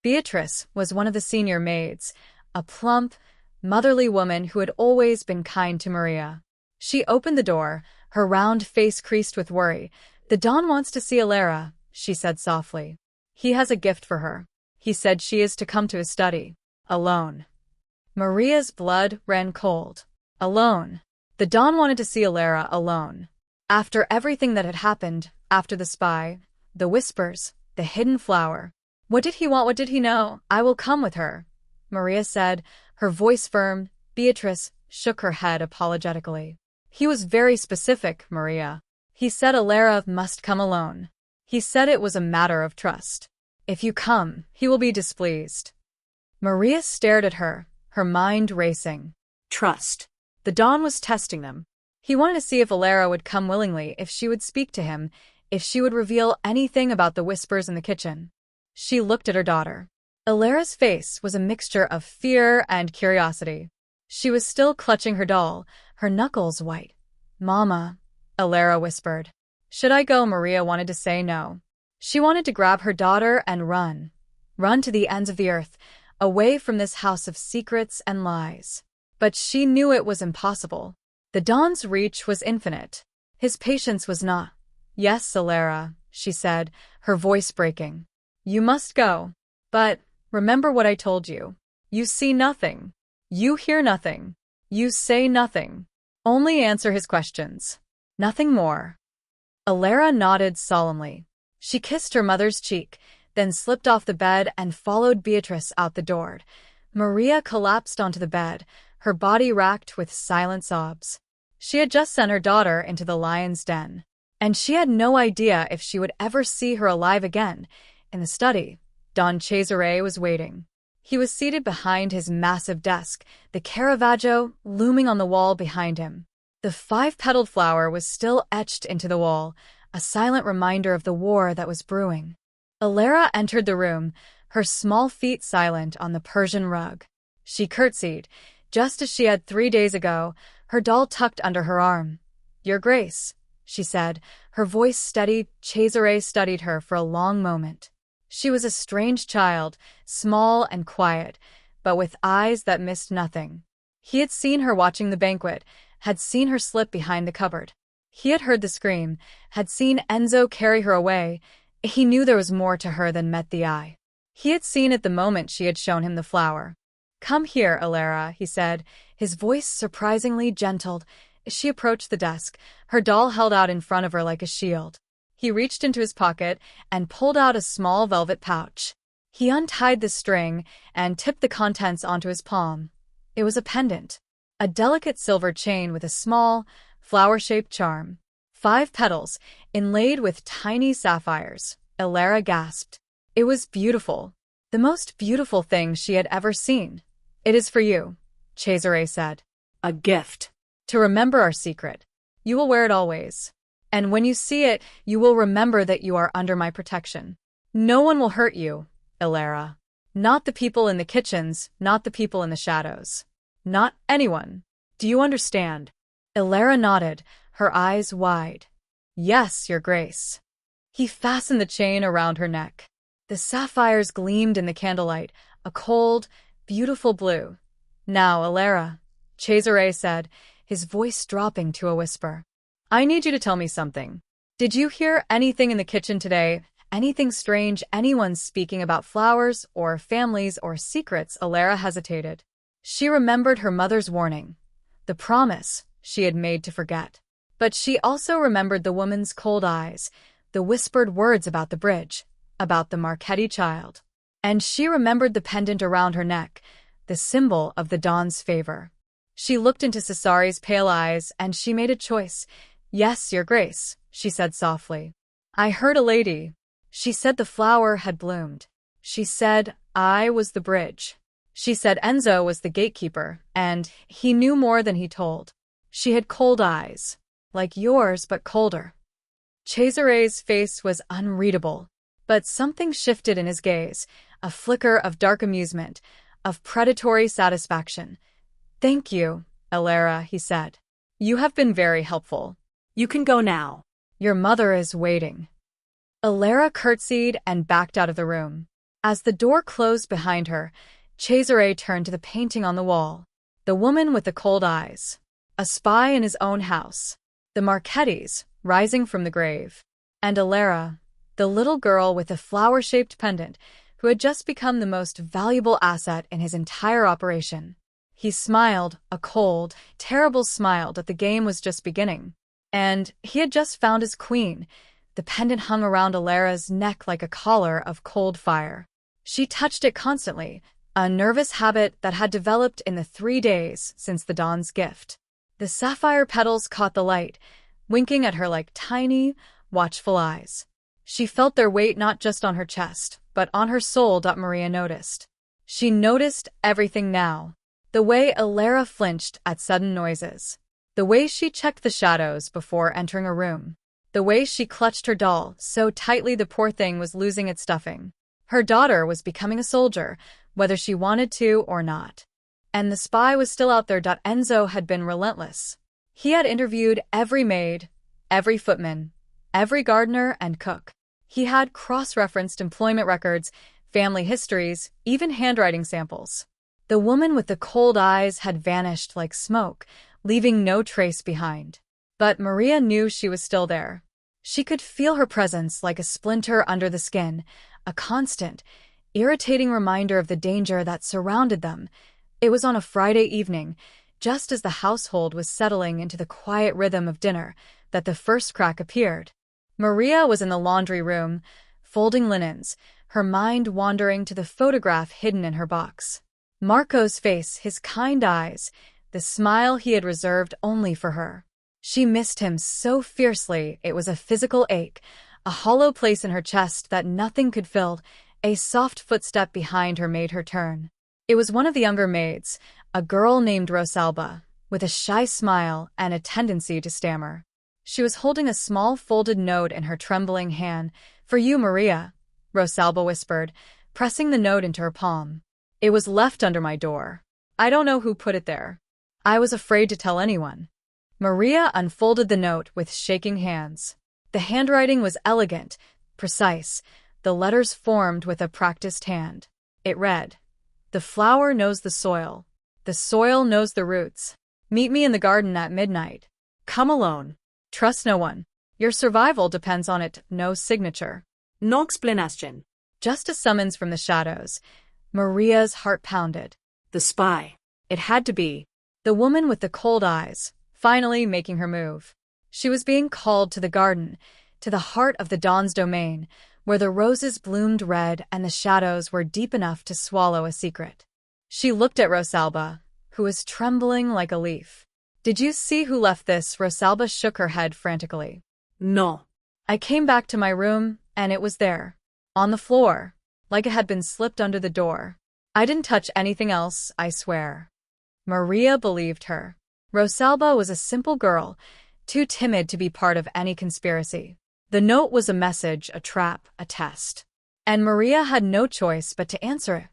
[SPEAKER 1] Beatrice was one of the senior maids, a plump, motherly woman who had always been kind to Maria. She opened the door, her round face creased with worry. The Dawn wants to see Alara, she said softly. He has a gift for her. He said she is to come to his study. Alone. Maria's blood ran cold. Alone. The Dawn wanted to see Alara alone. After everything that had happened, after the spy, the whispers, the hidden flower. What did he want? What did he know? I will come with her, Maria said, her voice firm. Beatrice shook her head apologetically. He was very specific, Maria. He said Alara must come alone. He said it was a matter of trust. If you come, he will be displeased. Maria stared at her, her mind racing.
[SPEAKER 2] Trust.
[SPEAKER 1] The Dawn was testing them. He wanted to see if Alara would come willingly, if she would speak to him, if she would reveal anything about the whispers in the kitchen. She looked at her daughter. Alara's face was a mixture of fear and curiosity. She was still clutching her doll, her knuckles white. Mama, Alara whispered. Should I go? Maria wanted to say no. She wanted to grab her daughter and run. Run to the ends of the earth, away from this house of secrets and lies. But she knew it was impossible. The Dawn's reach was infinite. His patience was not. Yes, Alara, she said, her voice breaking. You must go. But remember what I told you. You see nothing. You hear nothing. You say nothing. Only answer his questions. Nothing more. Alara nodded solemnly. She kissed her mother's cheek, then slipped off the bed and followed Beatrice out the door. Maria collapsed onto the bed, her body racked with silent sobs. She had just sent her daughter into the lion's den, and she had no idea if she would ever see her alive again. In the study, Don Cesare was waiting. He was seated behind his massive desk, the Caravaggio looming on the wall behind him. The five-petaled flower was still etched into the wall, a silent reminder of the war that was brewing. Alara entered the room, her small feet silent on the Persian rug. She curtsied, just as she had 3 days ago, her doll tucked under her arm. Your Grace, she said, her voice steady. Cesare studied her for a long moment. She was a strange child, small and quiet, but with eyes that missed nothing. He had seen her watching the banquet, had seen her slip behind the cupboard. He had heard the scream, had seen Enzo carry her away. He knew there was more to her than met the eye. He had seen it the moment she had shown him the flower. Come here, Alara, he said, his voice surprisingly gentle. As she approached the desk, her doll held out in front of her like a shield. He reached into his pocket and pulled out a small velvet pouch. He untied the string and tipped the contents onto his palm. It was a pendant, a delicate silver chain with a small, flower-shaped charm. 5 petals, inlaid with tiny sapphires. Alara gasped. It was beautiful. The most beautiful thing she had ever seen. It is for you, Cesare said.
[SPEAKER 2] A gift.
[SPEAKER 1] To remember our secret. You will wear it always. And when you see it, you will remember that you are under my protection. No one will hurt you, Alara. Not the people in the kitchens, not the people in the shadows. Not anyone. Do you understand? Alara nodded, her eyes wide. Yes, Your Grace. He fastened the chain around her neck. The sapphires gleamed in the candlelight, a cold, beautiful blue. Now, Alara, Cesare said, his voice dropping to a whisper. I need you to tell me something. Did you hear anything in the kitchen today? Anything strange? Anyone speaking about flowers or families or secrets? Alara hesitated. She remembered her mother's warning, the promise she had made to forget. But she also remembered the woman's cold eyes, the whispered words about the bridge, about the Marchetti child. And she remembered the pendant around her neck, the symbol of the Dawn's favor. She looked into Cesare's pale eyes and she made a choice. Yes, Your Grace, she said softly. I heard a lady. She said the flower had bloomed. She said I was the bridge. She said Enzo was the gatekeeper, and he knew more than he told. She had cold eyes, like yours but colder. Cesare's face was unreadable, but something shifted in his gaze, a flicker of dark amusement, of predatory satisfaction. "Thank you, Elara," he said. "You have been very helpful.
[SPEAKER 2] You can go now.
[SPEAKER 1] Your mother is waiting." Elara curtsied and backed out of the room. As the door closed behind her, Cesare turned to the painting on the wall. The woman with the cold eyes. A spy in his own house. The Marchettis, rising from the grave. And Elara, the little girl with the flower-shaped pendant, who had just become the most valuable asset in his entire operation. He smiled, a cold, terrible smile that the game was just beginning. And he had just found his queen. The pendant hung around Elara's neck like a collar of cold fire. She touched it constantly, a nervous habit that had developed in the 3 days since the dawn's gift. The sapphire petals caught the light, winking at her like tiny, watchful eyes. She felt their weight not just on her chest, but on her soul. Maria noticed. She noticed everything now. The way Elara flinched at sudden noises. The way she checked the shadows before entering a room. The way she clutched her doll so tightly the poor thing was losing its stuffing. Her daughter was becoming a soldier, whether she wanted to or not. And the spy was still out there. Enzo had been relentless. He had interviewed every maid, every footman, every gardener and cook. He had cross-referenced employment records, family histories, even handwriting samples. The woman with the cold eyes had vanished like smoke, leaving no trace behind. But Maria knew she was still there. She could feel her presence like a splinter under the skin, a constant, irritating reminder of the danger that surrounded them. It was on a Friday evening, just as the household was settling into the quiet rhythm of dinner, that the first crack appeared. Maria was in the laundry room, folding linens, her mind wandering to the photograph hidden in her box. Marco's face, his kind eyes, the smile he had reserved only for her. She missed him so fiercely it was a physical ache, a hollow place in her chest that nothing could fill. A soft footstep behind her made her turn. It was one of the younger maids, a girl named Rosalba, with a shy smile and a tendency to stammer. She was holding a small folded note in her trembling hand. "For you, Maria," Rosalba whispered, pressing the note into her palm. "It was left under my door. I don't know who put it there. I was afraid to tell anyone." Maria unfolded the note with shaking hands. The handwriting was elegant, precise, the letters formed with a practiced hand. It read, "The flower knows the soil knows the roots. Meet me in the garden at midnight. Come alone. Trust no one. Your survival depends on it." No signature.
[SPEAKER 2] No explanation.
[SPEAKER 1] Just a summons from the shadows. Maria's heart pounded.
[SPEAKER 2] The spy.
[SPEAKER 1] It had to be. The woman with the cold eyes, finally making her move. She was being called to the garden, to the heart of the dawn's domain, where the roses bloomed red and the shadows were deep enough to swallow a secret. She looked at Rosalba, who was trembling like a leaf. "Did you see who left this?" Rosalba shook her head frantically.
[SPEAKER 2] No.
[SPEAKER 1] "I came back to my room, and it was there. On the floor, like it had been slipped under the door. I didn't touch anything else, I swear." Maria believed her. Rosalba was a simple girl, too timid to be part of any conspiracy. The note was a message, a trap, a test. And Maria had no choice but to answer it.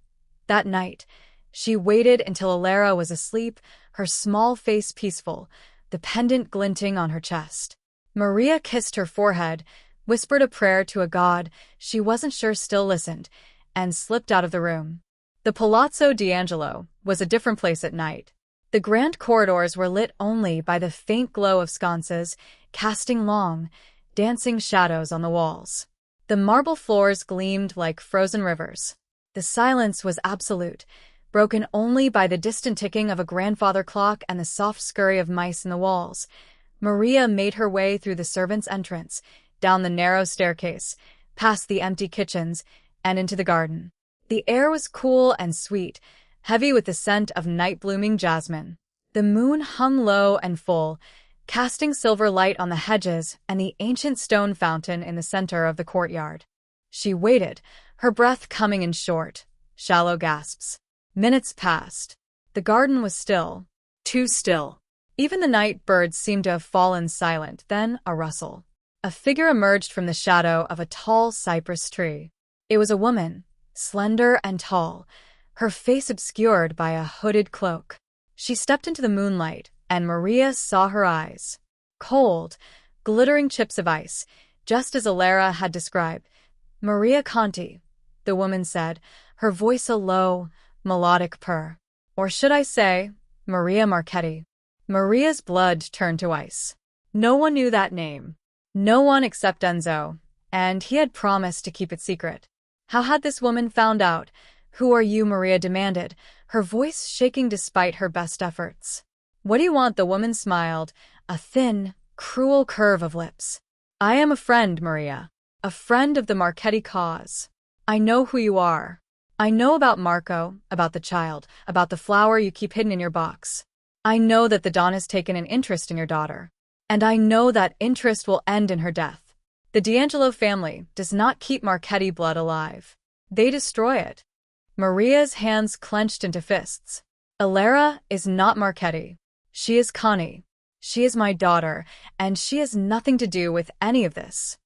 [SPEAKER 1] That night, she waited until Elara was asleep, her small face peaceful, the pendant glinting on her chest. Maria kissed her forehead, whispered a prayer to a god she wasn't sure still listened, and slipped out of the room. The Palazzo D'Angelo was a different place at night. The grand corridors were lit only by the faint glow of sconces, casting long, dancing shadows on the walls. The marble floors gleamed like frozen rivers. The silence was absolute, broken only by the distant ticking of a grandfather clock and the soft scurry of mice in the walls. Maria made her way through the servants' entrance, down the narrow staircase, past the empty kitchens, and into the garden. The air was cool and sweet, heavy with the scent of night-blooming jasmine. The moon hung low and full, casting silver light on the hedges and the ancient stone fountain in the center of the courtyard. She waited, her breath coming in short, shallow gasps. Minutes passed. The garden was still. Too still. Even the night birds seemed to have fallen silent. Then a rustle. A figure emerged from the shadow of a tall cypress tree. It was a woman, slender and tall, her face obscured by a hooded cloak. She stepped into the moonlight, and Maria saw her eyes. Cold, glittering chips of ice, just as Alara had described. "Maria Conti," the woman said, her voice a low, melodic purr. Or should I say, Maria Marchetti. Maria's blood turned to ice. No one knew that name. No one except Enzo, and he had promised to keep it secret. How had this woman found out? "Who are you?" Maria demanded, her voice shaking despite her best efforts. "What do you want?" The woman smiled, a thin, cruel curve of lips. "I am a friend, Maria. A friend of the Marchetti cause. I know who you are. I know about Marco, about the child, about the flower you keep hidden in your box. I know that the Don has taken an interest in your daughter. And I know that interest will end in her death. The D'Angelo family does not keep Marchetti blood alive. They destroy it." Maria's hands clenched into fists. "Alara is not Marchetti. She is Connie. She is my daughter, and she has nothing to do with any of this."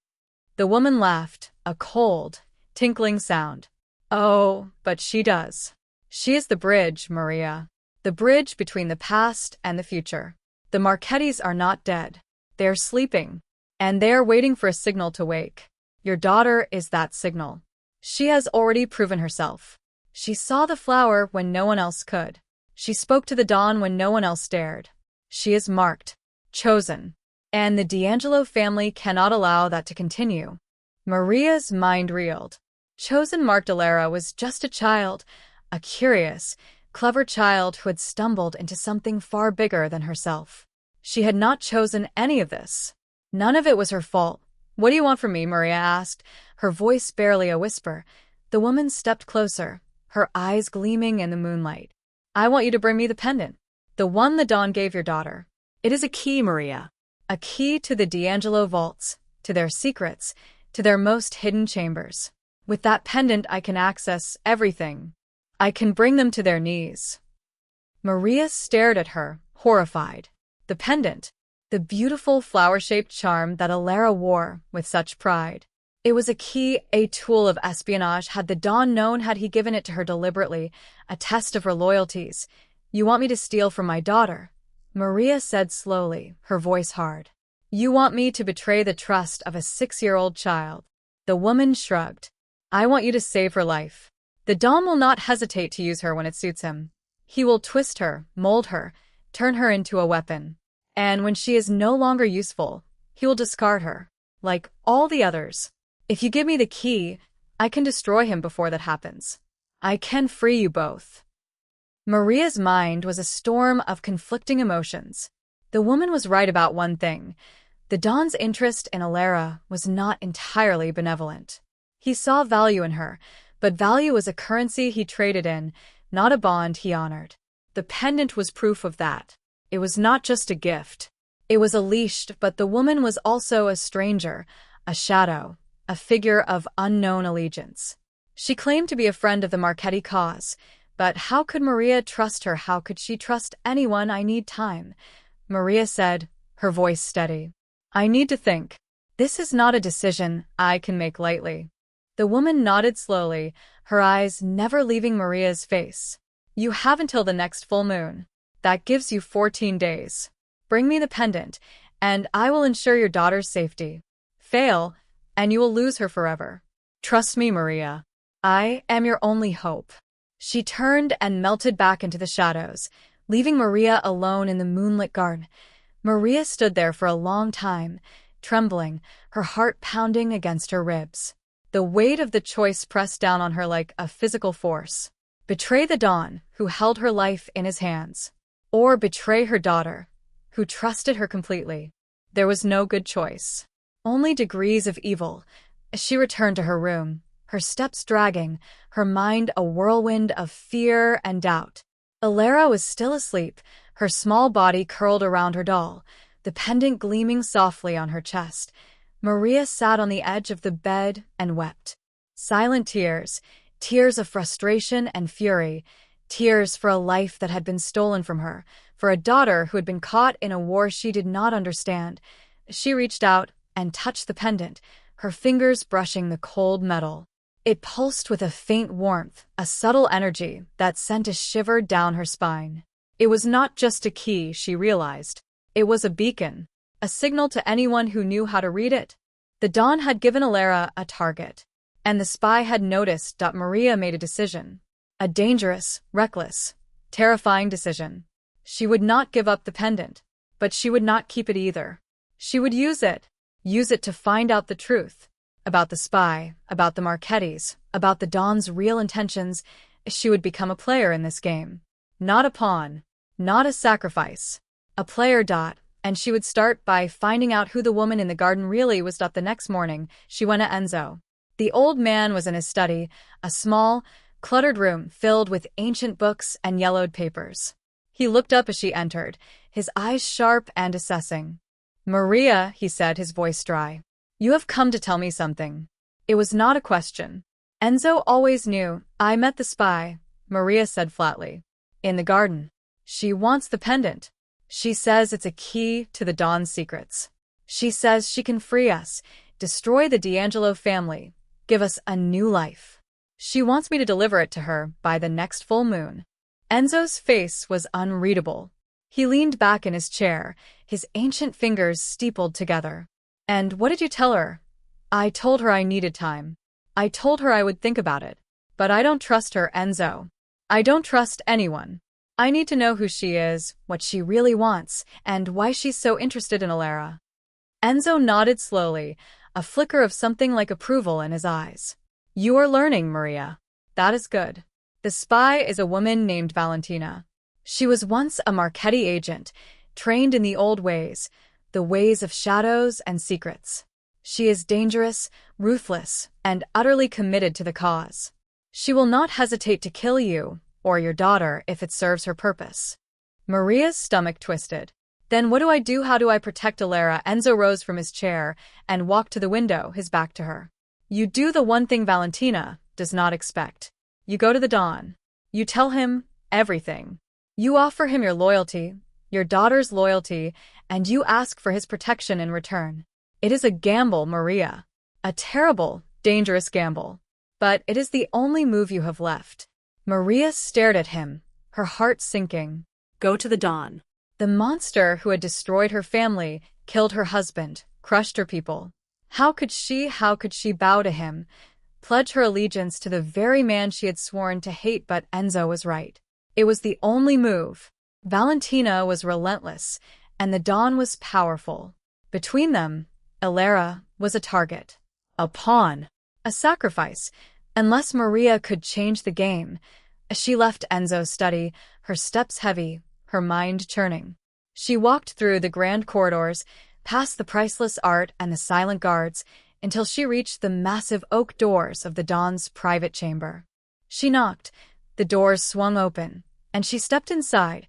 [SPEAKER 1] The woman laughed, a cold, tinkling sound. "Oh, but she does. She is the bridge, Maria. The bridge between the past and the future. The Marchettis are not dead. They are sleeping, and they are waiting for a signal to wake. Your daughter is that signal. She has already proven herself. She saw the flower when no one else could. She spoke to the dawn when no one else dared. She is marked, chosen, and the D'Angelo family cannot allow that to continue." Maria's mind reeled. Chosen marked Alara was just a child, a curious, clever child who had stumbled into something far bigger than herself. She had not chosen any of this. None of it was her fault. "What do you want from me?" Maria asked, her voice barely a whisper. The woman stepped closer, her eyes gleaming in the moonlight. "I want you to bring me the pendant. The one the Don gave your daughter.
[SPEAKER 2] It is a key, Maria.
[SPEAKER 1] A key to the D'Angelo vaults, to their secrets, to their most hidden chambers. With that pendant I can access everything. I can bring them to their knees." Maria stared at her, horrified. The pendant, the beautiful flower-shaped charm that Alara wore with such pride. It was a key, a tool of espionage. Had the Don known? Had he given it to her deliberately? A test of her loyalties. "You want me to steal from my daughter?" Maria said slowly, her voice hard. "You want me to betray the trust of a 6-year-old child?" The woman shrugged. "I want you to save her life. The Don will not hesitate to use her when it suits him. He will twist her, mold her, turn her into a weapon. And when she is no longer useful, he will discard her, like all the others. If you give me the key, I can destroy him before that happens. I can free you both." Maria's mind was a storm of conflicting emotions. The woman was right about one thing. The Don's interest in Alara was not entirely benevolent. He saw value in her, but value was a currency he traded in, not a bond he honored. The pendant was proof of that. It was not just a gift. It was a leash, but the woman was also a stranger, a shadow, a figure of unknown allegiance. She claimed to be a friend of the Marchetti cause, but how could Maria trust her? How could she trust anyone? "I need time," Maria said, her voice steady. "I need to think. This is not a decision I can make lightly." The woman nodded slowly, her eyes never leaving Maria's face. "You have until the next full moon. That gives you 14 days. Bring me the pendant, and I will ensure your daughter's safety. Fail, and you will lose her forever. Trust me, Maria. I am your only hope." She turned and melted back into the shadows, leaving Maria alone in the moonlit garden. Maria stood there for a long time, trembling, her heart pounding against her ribs. The weight of the choice pressed down on her like a physical force. Betray the Don, who held her life in his hands. Or betray her daughter, who trusted her completely. There was no good choice. Only degrees of evil. She returned to her room, her steps dragging, her mind a whirlwind of fear and doubt. Alara was still asleep, her small body curled around her doll, the pendant gleaming softly on her chest. Maria sat on the edge of the bed and wept. Silent tears, tears of frustration and fury, tears for a life that had been stolen from her, for a daughter who had been caught in a war she did not understand. She reached out, and touched the pendant, her fingers brushing the cold metal. It pulsed with a faint warmth, a subtle energy that sent a shiver down her spine. It was not just a key, she realized. It was a beacon, a signal to anyone who knew how to read it. The dawn had given Alara a target, and the spy had noticed that Maria made a decision. A dangerous, reckless, terrifying decision. She would not give up the pendant, but she would not keep it either. She would use it to find out the truth. About the spy, about the Marchettis, about the Dawn's real intentions. She would become a player in this game. Not a pawn, not a sacrifice. A player. And she would start by finding out who the woman in the garden really was. The next morning, she went to Enzo. The old man was in his study, a small, cluttered room filled with ancient books and yellowed papers. He looked up as she entered, his eyes sharp and assessing. "Maria," he said, his voice dry. "You have come to tell me something." It was not a question. Enzo always knew. "I met the spy," Maria said flatly. "In the garden. She wants the pendant. She says it's a key to the Dawn's secrets. She says she can free us, destroy the D'Angelo family, give us a new life. She wants me to deliver it to her by the next full moon." Enzo's face was unreadable. He leaned back in his chair, his ancient fingers steepled together. "And what did you tell her?" "I told her I needed time. I told her I would think about it. But I don't trust her, Enzo. I don't trust anyone. I need to know who she is, what she really wants, and why she's so interested in Alara." Enzo nodded slowly, a flicker of something like approval in his eyes. "You are learning, Maria. That is good. The spy is a woman named Valentina. She was once a Marchetti agent, trained in the old ways, the ways of shadows and secrets. She is dangerous, ruthless, and utterly committed to the cause. She will not hesitate to kill you or your daughter if it serves her purpose." Maria's stomach twisted. "Then what do I do? How do I protect Alara?" Enzo rose from his chair and walked to the window, his back to her. "You do the one thing Valentina does not expect. You go to the Dawn. You tell him everything. You offer him your loyalty, your daughter's loyalty, and you ask for his protection in return. It is a gamble, Maria. A terrible, dangerous gamble. But it is the only move you have left." Maria stared at him, her heart sinking.
[SPEAKER 2] Go to the Dawn.
[SPEAKER 1] The monster who had destroyed her family, killed her husband, crushed her people. How could she bow to him, pledge her allegiance to the very man she had sworn to hate? But Enzo was right. It was the only move. Valentina was relentless, and the Dawn was powerful. Between them, Alara was a target, a pawn, a sacrifice. Unless Maria could change the game. She left Enzo's study, her steps heavy, her mind churning. She walked through the grand corridors, past the priceless art and the silent guards, until she reached the massive oak doors of the Dawn's private chamber. She knocked, the doors swung open, and she stepped inside.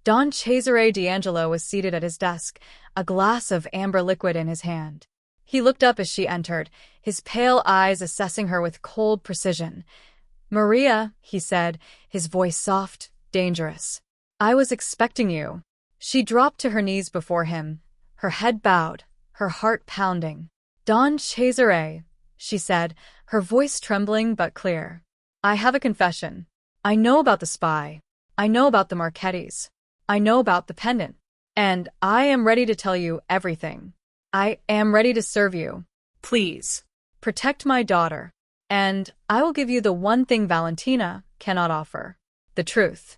[SPEAKER 1] Don Cesare D'Angelo was seated at his desk, a glass of amber liquid in his hand. He looked up as she entered, his pale eyes assessing her with cold precision. "Maria," he said, his voice soft, dangerous. "I was expecting you." She dropped to her knees before him, her head bowed, her heart pounding. "Don Cesare," she said, her voice trembling but clear. "I have a confession. I know about the spy. I know about the Marchettis. I know about the pendant. And I am ready to tell you everything. I am ready to serve you.
[SPEAKER 2] Please.
[SPEAKER 1] Protect my daughter. And I will give you the one thing Valentina cannot offer. The truth."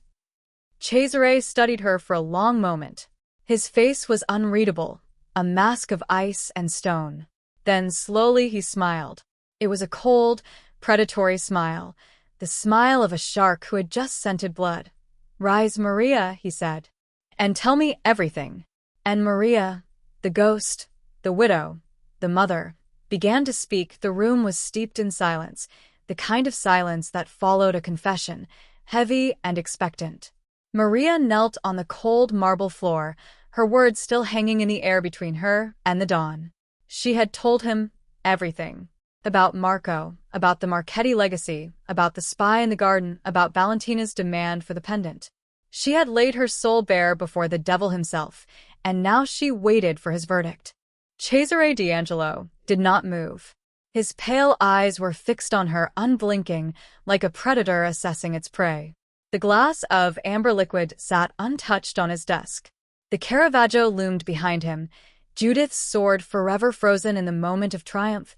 [SPEAKER 1] Cesare studied her for a long moment. His face was unreadable, a mask of ice and stone. Then slowly he smiled. It was a cold, predatory smile, the smile of a shark who had just scented blood. "Rise, Maria," he said, "and tell me everything." And Maria, the ghost, the widow, the mother, began to speak. The room was steeped in silence, the kind of silence that followed a confession, heavy and expectant. Maria knelt on the cold marble floor, her words still hanging in the air between her and the dawn. She had told him everything. About Marco, about the Marchetti legacy, about the spy in the garden, about Valentina's demand for the pendant. She had laid her soul bare before the devil himself, and now she waited for his verdict. Cesare D'Angelo did not move. His pale eyes were fixed on her, unblinking, like a predator assessing its prey. The glass of amber liquid sat untouched on his desk. The Caravaggio loomed behind him, Judith's sword forever frozen in the moment of triumph.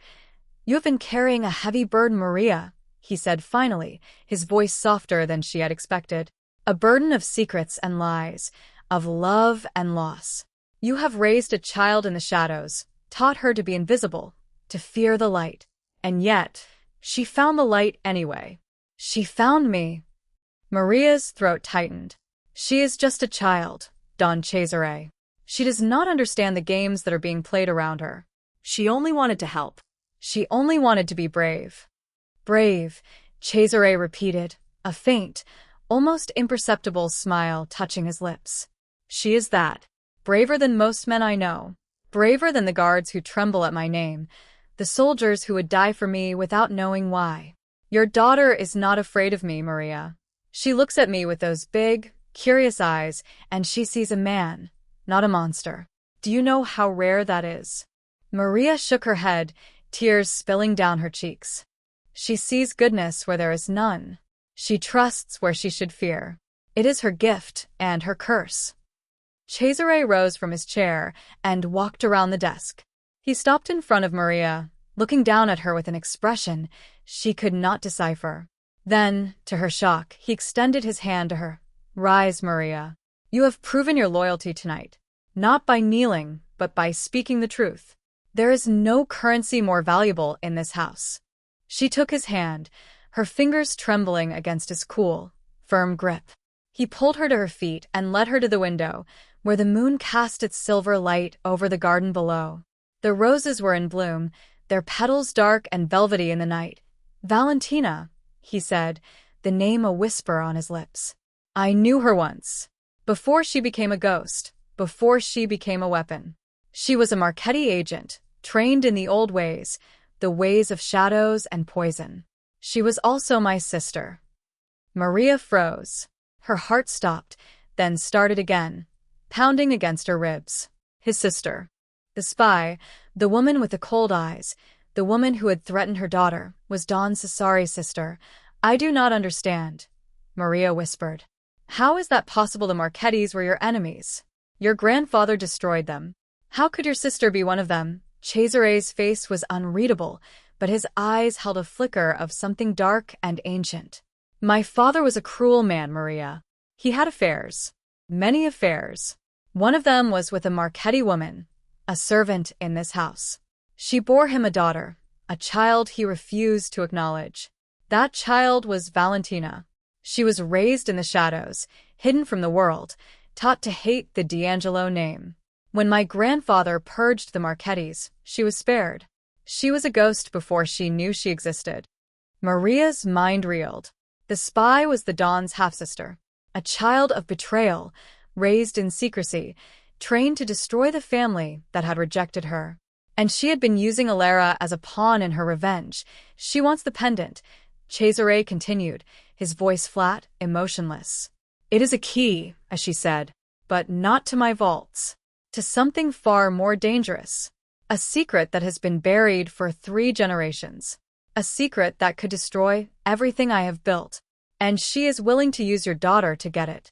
[SPEAKER 1] "You have been carrying a heavy burden, Maria," he said finally, his voice softer than she had expected. "A burden of secrets and lies, of love and loss. You have raised a child in the shadows, taught her to be invisible, to fear the light. And yet, she found the light anyway. She found me." Maria's throat tightened. "She is just a child, Don Cesare. She does not understand the games that are being played around her.
[SPEAKER 2] She only wanted to help.
[SPEAKER 1] She only wanted to be brave." "Brave," Cesare repeated, a faint, almost imperceptible smile touching his lips. "She is that. Braver than most men I know. Braver than the guards who tremble at my name, the soldiers who would die for me without knowing why. Your daughter is not afraid of me, Maria. She looks at me with those big, curious eyes, and she sees a man, not a monster. Do you know how rare that is?" Maria shook her head, tears spilling down her cheeks. "She sees goodness where there is none. She trusts where she should fear. It is her gift and her curse." Cesare rose from his chair and walked around the desk. He stopped in front of Maria, looking down at her with an expression she could not decipher. Then, to her shock, he extended his hand to her. "Rise, Maria. You have proven your loyalty tonight, not by kneeling, but by speaking the truth. There is no currency more valuable in this house." She took his hand, her fingers trembling against his cool, firm grip. He pulled her to her feet and led her to the window, where the moon cast its silver light over the garden below. The roses were in bloom, their petals dark and velvety in the night. "Valentina," he said, the name a whisper on his lips. "I knew her once. Before she became a ghost, before she became a weapon. She was a Marchetti agent, trained in the old ways, the ways of shadows and poison. She was also my sister." Maria froze. Her heart stopped, then started again, pounding against her ribs. His sister. The spy, the woman with the cold eyes, the woman who had threatened her daughter, was Don Cesare's sister. "I do not understand," Maria whispered. "How is that possible? The Marchettis were your enemies. Your grandfather destroyed them. How could your sister be one of them?" Cesare's face was unreadable, but his eyes held a flicker of something dark and ancient. "My father was a cruel man, Maria. He had affairs. Many affairs. One of them was with a Marchetti woman, a servant in this house. She bore him a daughter, a child he refused to acknowledge. That child was Valentina. She was raised in the shadows, hidden from the world, taught to hate the D'Angelo name. When my grandfather purged the Marchettis, she was spared. She was a ghost before she knew she existed." Maria's mind reeled. The spy was the Don's half-sister, a child of betrayal, raised in secrecy, trained to destroy the family that had rejected her. And she had been using Alara as a pawn in her revenge. "She wants the pendant," Cesare continued, his voice flat, emotionless. "It is a key," as she said, "but not to my vaults. To something far more dangerous. A secret that has been buried for 3 generations. A secret that could destroy everything I have built. And she is willing to use your daughter to get it."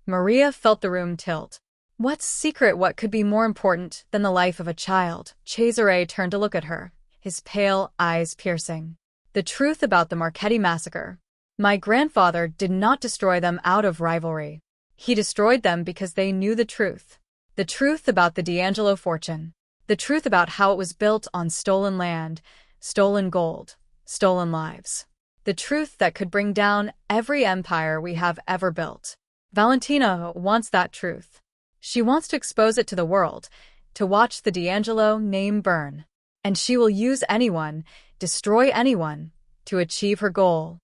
[SPEAKER 1] Maria felt the room tilt. What secret? What could be more important than the life of a child? Cesare turned to look at her, his pale eyes piercing. "The truth about the Marchetti massacre. My grandfather did not destroy them out of rivalry. He destroyed them because they knew the truth. The truth about the D'Angelo fortune. The truth about how it was built on stolen land, stolen gold, stolen lives. The truth that could bring down every empire we have ever built. Valentina wants that truth. She wants to expose it to the world, to watch the D'Angelo name burn. And she will use anyone, destroy anyone, to achieve her goal."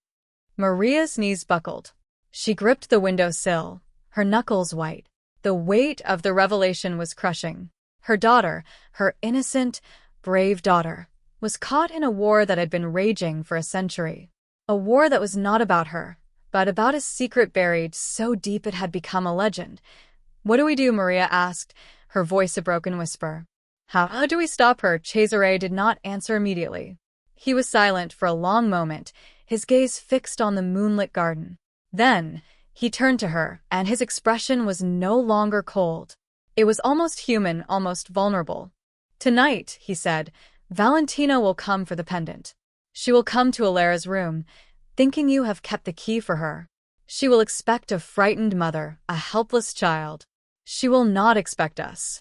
[SPEAKER 1] Maria's knees buckled. She gripped the window sill, her knuckles white. The weight of the revelation was crushing. Her daughter, her innocent, brave daughter, was caught in a war that had been raging for a century. A war that was not about her, but about a secret buried so deep it had become a legend. "What do we do?" Maria asked, her voice a broken whisper. How do we stop her? Cesare did not answer immediately. He was silent for a long moment, his gaze fixed on the moonlit garden. Then, he turned to her, and his expression was no longer cold. It was almost human, almost vulnerable. Tonight, he said, Valentina will come for the pendant. She will come to Alera's room, thinking you have kept the key for her. She will expect a frightened mother, a helpless child. She will not expect us.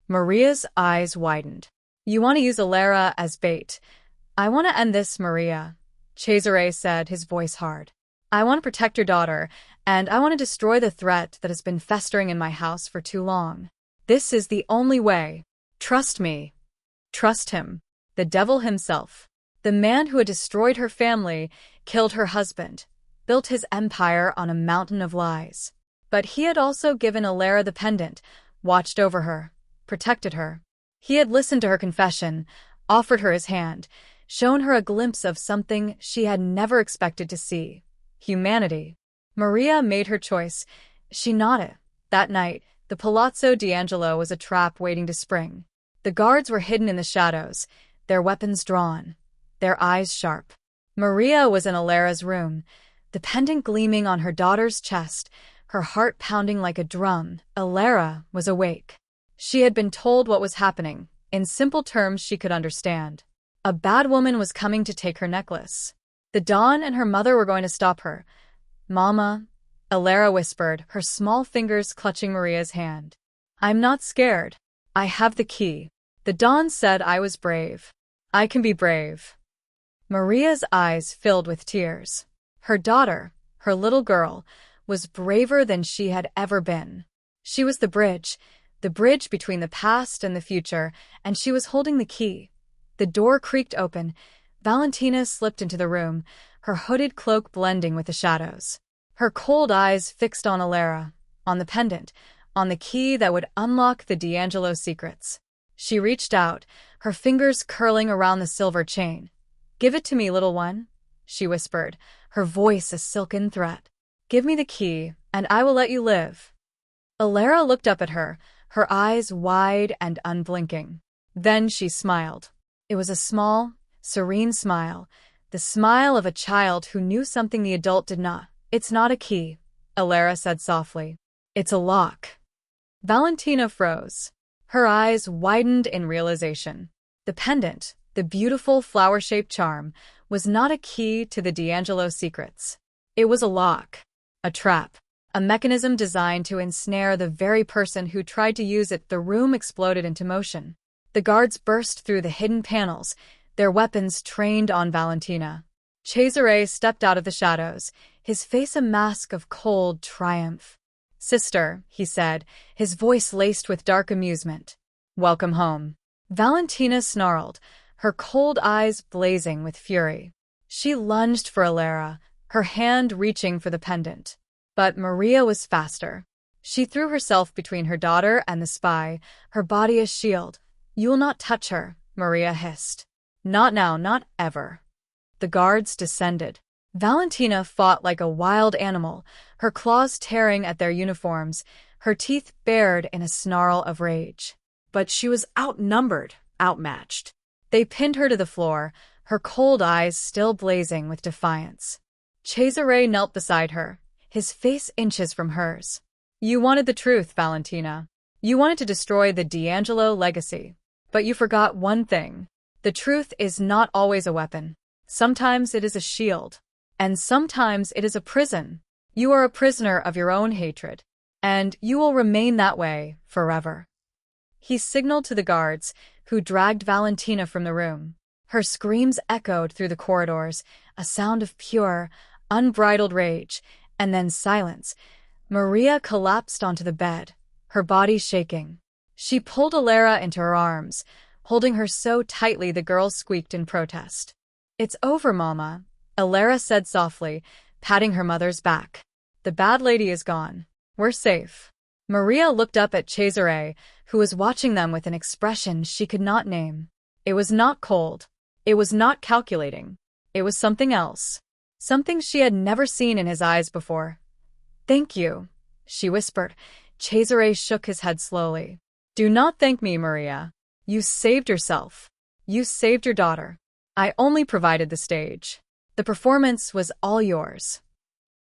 [SPEAKER 1] Maria's eyes widened. You want to use Alera as bait. I want to end this, Maria, Cesare said, his voice hard. I want to protect your daughter, and I want to destroy the threat that has been festering in my house for too long. This is the only way. Trust me. Trust him. The devil himself. The man who had destroyed her family, killed her husband, built his empire on a mountain of lies. But he had also given Alera the pendant, watched over her, protected her. He had listened to her confession, offered her his hand, shown her a glimpse of something she had never expected to see. Humanity. Maria made her choice. She nodded. That night, the Palazzo D'Angelo was a trap waiting to spring. The guards were hidden in the shadows, their weapons drawn, their eyes sharp. Maria was in Alera's room, the pendant gleaming on her daughter's chest, her heart pounding like a drum. Alera was awake. She had been told what was happening, in simple terms she could understand. A bad woman was coming to take her necklace. The Dawn and her mother were going to stop her. Mama, Alera whispered, her small fingers clutching Maria's hand. I'm not scared. I have the key. The Dawn said I was brave. I can be brave. Maria's eyes filled with tears. Her daughter, her little girl, was braver than she had ever been. She was the bridge between the past and the future, and she was holding the key. The door creaked open. Valentina slipped into the room, her hooded cloak blending with the shadows. Her cold eyes fixed on Alera, on the pendant, on the key that would unlock the D'Angelo secrets. She reached out, her fingers curling around the silver chain. Give it to me, little one, she whispered, her voice a silken threat. Give me the key, and I will let you live. Alera looked up at her, her eyes wide and unblinking. Then she smiled. It was a small, serene smile, the smile of a child who knew something the adult did not. It's not a key, Alera said softly. It's a lock. Valentina froze. Her eyes widened in realization. The pendant, the beautiful flower-shaped charm, was not a key to the D'Angelo secrets. It was a lock, a trap, a mechanism designed to ensnare the very person who tried to use it. The room exploded into motion. The guards burst through the hidden panels, their weapons trained on Valentina. Cesare stepped out of the shadows, his face a mask of cold triumph. Sister, he said, his voice laced with dark amusement. Welcome home. Valentina snarled, her cold eyes blazing with fury. She lunged for Alera, her hand reaching for the pendant. But Maria was faster. She threw herself between her daughter and the spy, her body a shield. You will not touch her, Maria hissed. Not now, not ever. The guards descended. Valentina fought like a wild animal, her claws tearing at their uniforms, her teeth bared in a snarl of rage. But she was outnumbered, outmatched. They pinned her to the floor, her cold eyes still blazing with defiance. Cesare knelt beside her, his face inches from hers. You wanted the truth, Valentina. You wanted to destroy the D'Angelo legacy. But you forgot one thing. The truth is not always a weapon. Sometimes it is a shield. And sometimes it is a prison. You are a prisoner of your own hatred. And you will remain that way forever. He signaled to the guards, who dragged Valentina from the room. Her screams echoed through the corridors, a sound of pure, unbridled rage, and then silence. Maria collapsed onto the bed, her body shaking. She pulled Alera into her arms, holding her so tightly the girl squeaked in protest. It's over, Mama, Alera said softly, patting her mother's back. The bad lady is gone. We're safe. Maria looked up at Cesare, who was watching them with an expression she could not name. It was not cold. It was not calculating. It was something else. Something she had never seen in his eyes before. Thank you, she whispered. Cesare shook his head slowly. Do not thank me, Maria. You saved yourself. You saved your daughter. I only provided the stage. The performance was all yours."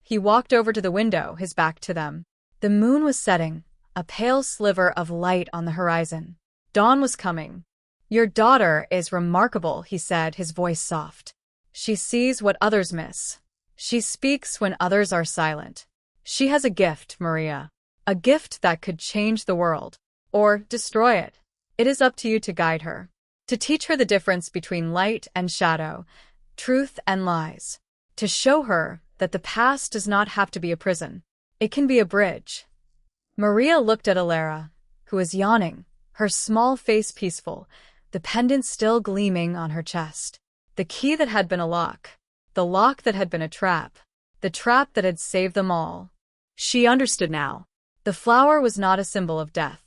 [SPEAKER 1] He walked over to the window, his back to them. The moon was setting, a pale sliver of light on the horizon. Dawn was coming. "Your daughter is remarkable," he said, his voice soft. "She sees what others miss. She speaks when others are silent. She has a gift, Maria. A gift that could change the world. Or destroy it. It is up to you to guide her. To teach her the difference between light and shadow, truth and lies. To show her that the past does not have to be a prison. It can be a bridge." Maria looked at Alara, who was yawning, her small face peaceful, the pendant still gleaming on her chest. The key that had been a lock. The lock that had been a trap. The trap that had saved them all.
[SPEAKER 2] She understood now.
[SPEAKER 1] The flower was not a symbol of death.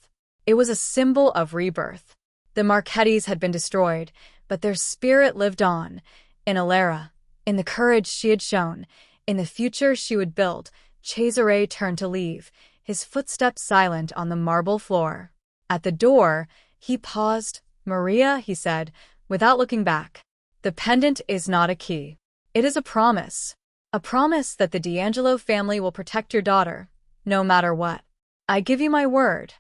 [SPEAKER 1] It was a symbol of rebirth. The Marchettis had been destroyed, but their spirit lived on. In Alara, in the courage she had shown, in the future she would build. Cesare turned to leave, his footsteps silent on the marble floor. At the door, he paused. "Maria," he said, without looking back, "the pendant is not a key. It is a promise. A promise that the D'Angelo family will protect your daughter, no matter what. I give you my word."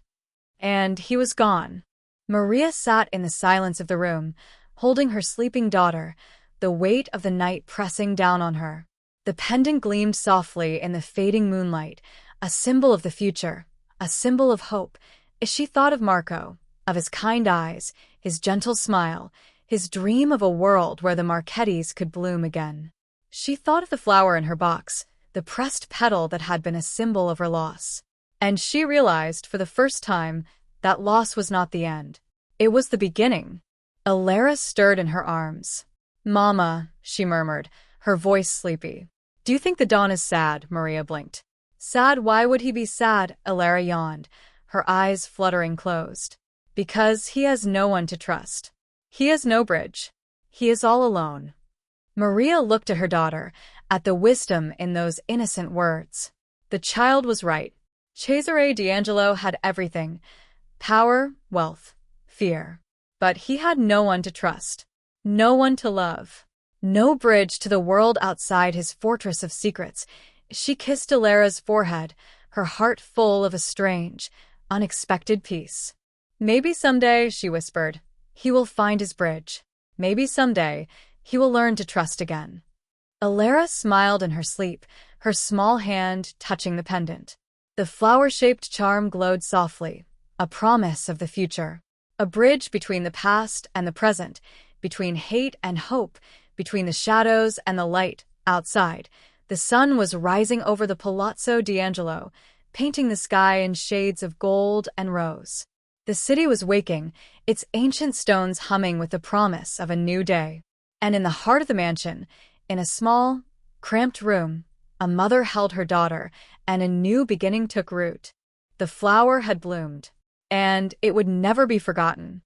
[SPEAKER 1] And he was gone. Maria sat in the silence of the room, holding her sleeping daughter, the weight of the night pressing down on her. The pendant gleamed softly in the fading moonlight, a symbol of the future, a symbol of hope. As she thought of Marco, of his kind eyes, his gentle smile, his dream of a world where the Marchettis could bloom again. She thought of the flower in her box, the pressed petal that had been a symbol of her loss. And she realized for the first time that loss was not the end. It was the beginning. Alara stirred in her arms. "Mama," she murmured, her voice sleepy. "Do you think the dawn is sad?" Maria blinked. "Sad? Why would he be sad?" Alara yawned, her eyes fluttering closed. "Because he has no one to trust. He has no bridge. He is all alone." Maria looked at her daughter, at the wisdom in those innocent words. The child was right. Cesare D'Angelo had everything: power, wealth, fear. But he had no one to trust, no one to love, no bridge to the world outside his fortress of secrets. She kissed Alara's forehead, her heart full of a strange, unexpected peace. "Maybe someday," she whispered, "he will find his bridge. Maybe someday he will learn to trust again." Alara smiled in her sleep, her small hand touching the pendant. The flower-shaped charm glowed softly, a promise of the future. A bridge between the past and the present, between hate and hope, between the shadows and the light. Outside, the sun was rising over the Palazzo D'Angelo, painting the sky in shades of gold and rose. The city was waking, its ancient stones humming with the promise of a new day. And in the heart of the mansion, in a small, cramped room, a mother held her daughter, and a new beginning took root. The flower had bloomed, and it would never be forgotten.